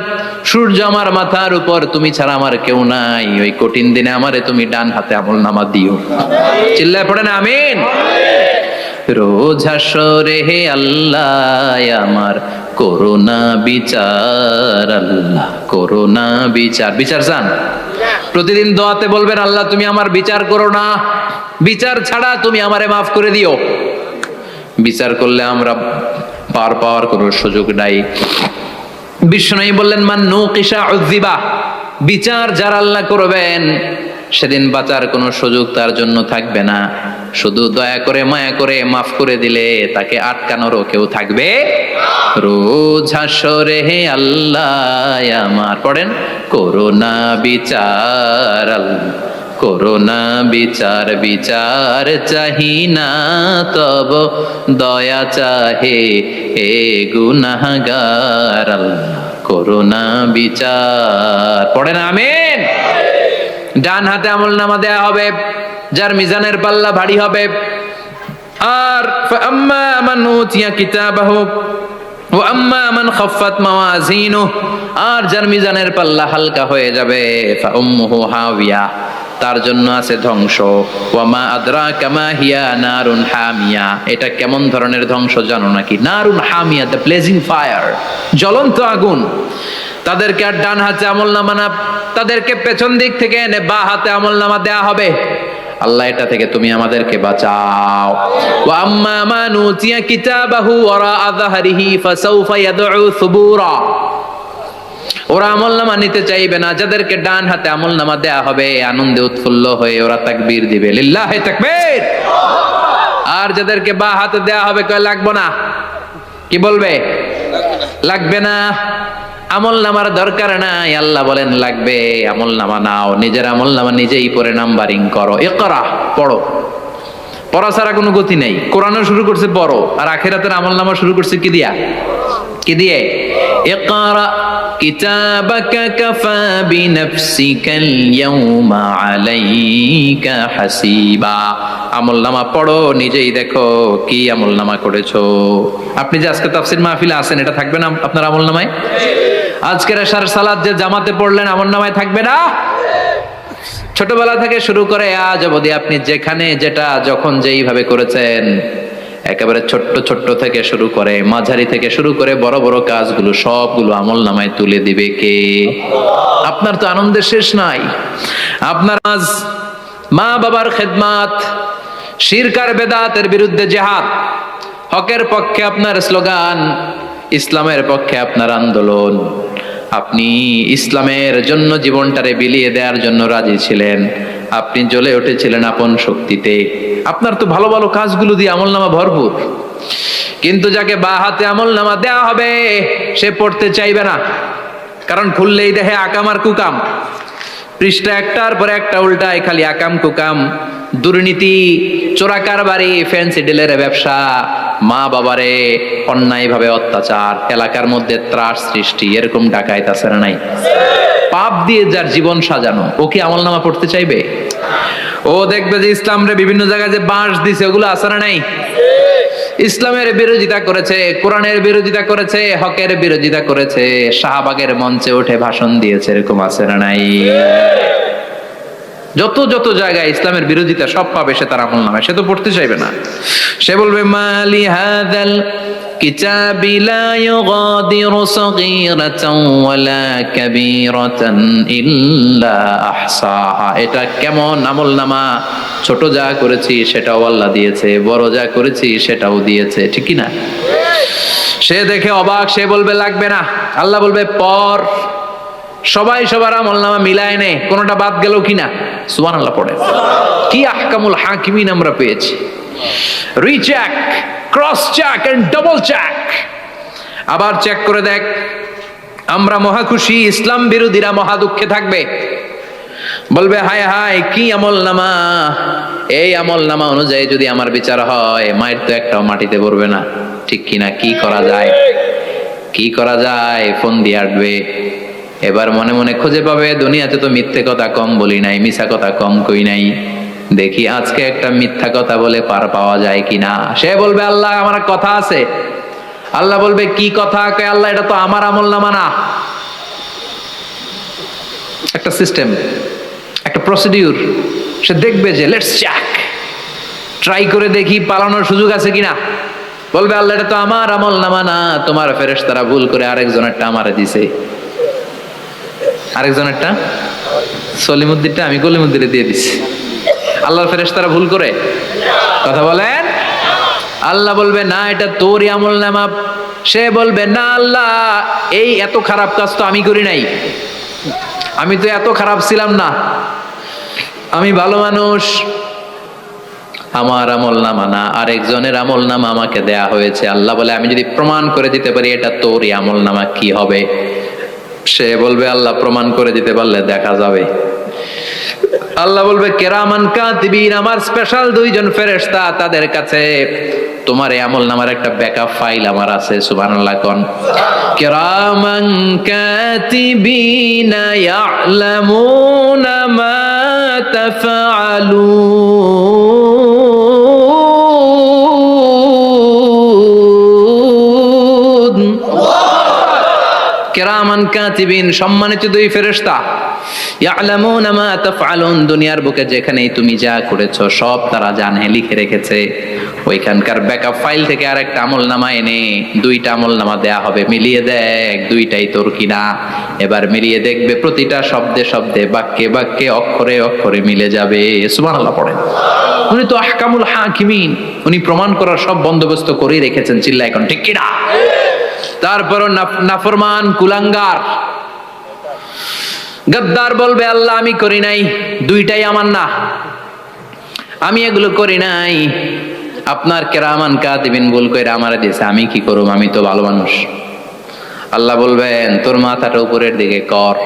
সূর্য আমার মাথার উপর, তুমি ছাড়া আমার কেউ নাই, ওই কঠিন দিনে আমারে তুমি ডান হাতে আমলনামা দিও। চিল্লায় পড়েন আমিন। রোজ হাসরে হে আল্লাহ আমার করোনা বিচার, আল্লাহ করোনা বিচার। বিচার চান? প্রতিদিন দোয়াতে বলবেন আল্লাহ তুমি আমার বিচার করো না, বিচার ছাড়া তুমি আমারে মাফ করে দিও। বিচার করলে আমরা পার পাওয়ার কোনো সুযোগ নাই। বিষ্ণু বললেন মান নুকিশা উযিবা, বিচার যার আল্লাহ করবেন সেদিন বাঁচার কোনো সুযোগ তার জন্য থাকবে না। শুধু দয়া করে মায়া করে মাফ করে দিলে তাকে আটকানোরও কেউ থাকবে। রোজ হাসরে হে আল্লাহ আমার, পড়েন, করোনা বিচার আল্লাহ, করোনা বিচার, বিচার চাহি না তব দয়া চাহে হে গুনাহগার আল্লাহ, করোনা বিচার। পড়েন আমিন। ডান হাতে আমলনামা দেয়া হবে যার মিজানের পাল্লা ভারী হবে। আর ফাআম্মা মান উতিয়া কিতাবাহু ওয়া আম্মা মান খাফফাত মাওয়াজিনুহু, আর যার মিজানের পাল্লা হালকা হয়ে যাবে ফাউম্মুহু হাওিয়া, তার জন্য আছে ধ্বংস। ওয়া মা আদরাকা মা হিয়া নারুন হামিয়া, এটা কেমন ধরনের ধ্বংস জানো নাকি? নারুন হামিয়া, দ্য ব্লেজিং ফায়ার, জ্বলন্ত আগুন। তাদেরকে আর ডান হাতে আমলনামা না, তাদেরকে পেছন দিক থেকে এনে বা হাতে আমলনামা দেয়া হবে। আল্লাহ এটা থেকে তুমি আমাদেরকে বাঁচাও। ওয়া আম্মা মান উতিয়া কিতাবাহু ওয়ারা যাহরিহি ফাসাউফা ইয়াদউ সুবুরা, ওরা আমলনামা নিতে চাইবে না। যাদেরকে ডান হাতে আমলনামা দেয়া হবে আনন্দে উৎফুল্ল হয়ে ওরা তাকবীর দিবে, লিল্লাহি তাকবীর। আর যাদেরকে বা হাতে দেয়া হবে কয় লাগবে না, কি বলবে? লাগবে না, আমলনামার দরকার নাই। আল্লাহ বলেন লাগবে, আমলনামা নাও, নিজের আমলনামা নিজেই পড়ে নাম্বারিং করো। ইকরা, পড়ো। পড়া ছাড়া কোনো গতি নেই। কোরআনও শুরু করছে পড়ো, আর আখিরাতের আমলনামা শুরু করছে কি দিয়া? কি দিয়ে? ইকরা কিতাবাকা কাফা বিনাফসিকাল ইয়াউমা আলাইকা হাসিবা, আমলনামা পড়ো, নিজেই দেখো কি আমলনামা করেছো। আপনি যে আজকে তাফসীর মাহফিলে আছেন, এটা থাকবে না আপনার আমলনামায়? আজকের এশার সালাত যে জামাতে পড়লেন, আমলনামায় থাকবে না? ছোটবেলা থেকে শুরু করে আজ অবধি আপনি যেখানে যেটা যখন যেইভাবে করেছেন, একেবারে ছোট্ট ছোট্ট থেকে শুরু করে মাঝারি থেকে শুরু করে বড় বড় কাজগুলো সবগুলো আমলনামায় তুলে দিবে কে? আপনার তো আনন্দের শেষ নাই। আপনার আজ মা বাবার খেদমাত, শিরক আর বেদাতের বিরুদ্ধে জিহাদ, হকের পক্ষে আপনার স্লোগান, ইসলামের পক্ষে আপনার আন্দোলন, আপনি ইসলামের জন্য জীবনটারে বিলিয়ে দেওয়ার জন্য রাজি ছিলেন, আপনি জ্বলে উঠেছিলেন আপন শক্তিতে। আপনার তো ভালো ভালো কাজগুলো দিয়ে আমলনামা ভরপুর, কিন্তু যাকে বা হাতে আমলনামা দেয়া হবে সে পড়তে চাইবে না। কারণ খুললেই দেখে আকাম আর কুকাম, পৃষ্ঠা একটার পরে একটা উল্টায় খালি আকাম কুকাম, দুর্নীতি, চোরা কারবারি, ফ্যান্সি ডিলের ব্যবসা, মা বাবারে অন্যায় ভাবে অত্যাচার, এলাকার মধ্যে ত্রাস সৃষ্টি, এরকম ডাকাইত আছে না নাই? পাপ দিয়ে যার জীবন সাজানো, ও কি আমলনামা পড়তে চাইবে? ও দেখবে যে ইসলামরে বিভিন্ন জায়গায় যে বাঁশ দিছে, ওগুলো আছে না নাই? ইসলামের বিরোধিতা করেছে, কোরআনের বিরোধিতা করেছে, হকের বিরোধিতা করেছে, শাহবাগের মঞ্চে উঠে ভাষণ দিয়েছে, এরকম আছে না নাই? যত যত জায়গায় ইসলামের বিরোধিতা সব পাবে সে তার আমলনামায়, সে তো পড়তে চাইবে না। সে বলবে মালি হাযাল কিতাবি লা ইউগাদিরু সাগীরাতান ওয়ালা কাবীরাতান ইল্লা আহসাহা, এটা কেমন আমলনামা, ছোট যা করেছি সেটাও আল্লাহ দিয়েছে, বড় যা করেছি সেটাও দিয়েছে, ঠিক কি না? সে দেখে অবাক, সে বলবে লাগবে না। আল্লাহ বলবে পর, সবাই সবার আমলনামা মিলায় নে, কোনটা বাদ গেল কিনা। সুবহানাল্লাহ পড়ে। কি আহকামুল হাকিমিন আমরা পেয়েছি। Recheck, cross check and double check, আবার চেক করে দেখ। আমরা মহা খুশি, ইসলাম বিরোধীরা মহা দুঃখে থাকবে, বলবে হায় হায় কি আমলনামা, এই আমলনামা অনুযায়ী যদি আমার বিচার হয় মায়ের তো একটাও মাটিতে পড়বে না, ঠিক কিনা? কি করা যায়, কি করা যায়? ফোন দিয়ে আসবে। এবার মনে মনে খুঁজে পাবে দুনিয়াতে তো মিথ্যে কথা কম বলি নাই, মিছা কথা কম কই নাই, দেখি আজকে একটা মিথ্যা কথা বলে পার পাওয়া যায় কিনা। সে বলবে আল্লাহ আমার কথা আছে। আল্লাহ বলবে কি কথা? কয় আল্লাহ এটা তো আমার আমলনামা না। একটা সিস্টেম, একটা প্রসিডিউর। সে দেখবে যে লেটস চেক, ট্রাই করে দেখি পালানোর সুযোগ আছে কিনা। বলবে আল্লাহ এটা তো আমার আমলনামা না, তোমার ফেরেশতারা ভুল করে আরেকজনেরটা আমারে দিছে। আরেকজনেরটা সলিমুদ্দিনটা আমি কলিমুদ্দিনে দিয়ে দিছি। আল্লাহর ফেরেশতারা ভুল করে কথা বলেন? আল্লাহ বলবে না এটা তোরই আমল নামা। সে বলবে না আল্লাহ, এই এত খারাপ কাজ তো আমি করি নাই, আমি তো এত খারাপ ছিলাম না, আমি ভালো মানুষ। আমার আমল নামা না, আরেকজনের আমল নামা আমাকে দেয়া হয়েছে। আল্লাহ বলে আমি যদি প্রমাণ করে দিতে পারি এটা তোরই আমল নামা, কি হবে? সে বলবে আল্লাহ প্রমাণ করে দিতে পারলে দেখা যাবে। আল্লাহ বলবে কেরামান কাতিবিন, আমার স্পেশাল দুইজন ফেরেশতা, তাদের কাছে তোমার এই আমল নামার একটা ব্যাকআপ ফাইল আমার আছে। সুবহানাল্লাহ কোন। কেরামান কাতিবিন ইয়ালামুনা মা তাফআলুন। কেরামান কাতিবিন, সম্মানিত দুই ফেরেশতা, ইয়ালামুনা মা তাফআলুন, দুনিয়ার বুকে যেখানেই তুমি যা করেছো সব তারা জানে, লিখে রেখেছে। ওইখানকার ব্যাকআপ ফাইল থেকে আরেকটা আমলনামা এনে দুইটা আমলনামা দেয়া হবে, মিলিয়ে দেখ দুইটাই তোর কিনা। এবার মিলিয়ে দেখবে প্রতিটা শব্দে শব্দে, বাক্যে বাক্যে, অক্ষরে অক্ষরে মিলে যাবে। সুবহানাল্লাহ পড়েন। উনি তো আহকামুল হাকিমিন, উনি প্রমাণ করার সব বন্দোবস্ত করেই রেখেছেন। চিল্লা এখন ঠিক কিনা? তারপর নাফরমান কুলাঙ্গার গদ্দার বলবে আল্লাহ আমি করি নাই, দুইটাই আমার না, আমি এগুলো করি নাই। আপনার কেরামান কাতিবিন ভুল কইরা আমারে দিয়েছে, আমি কি করব, আমি তো ভালো মানুষ। আল্লাহ বলবেন তোর মাথাটা উপরের দিকে কর।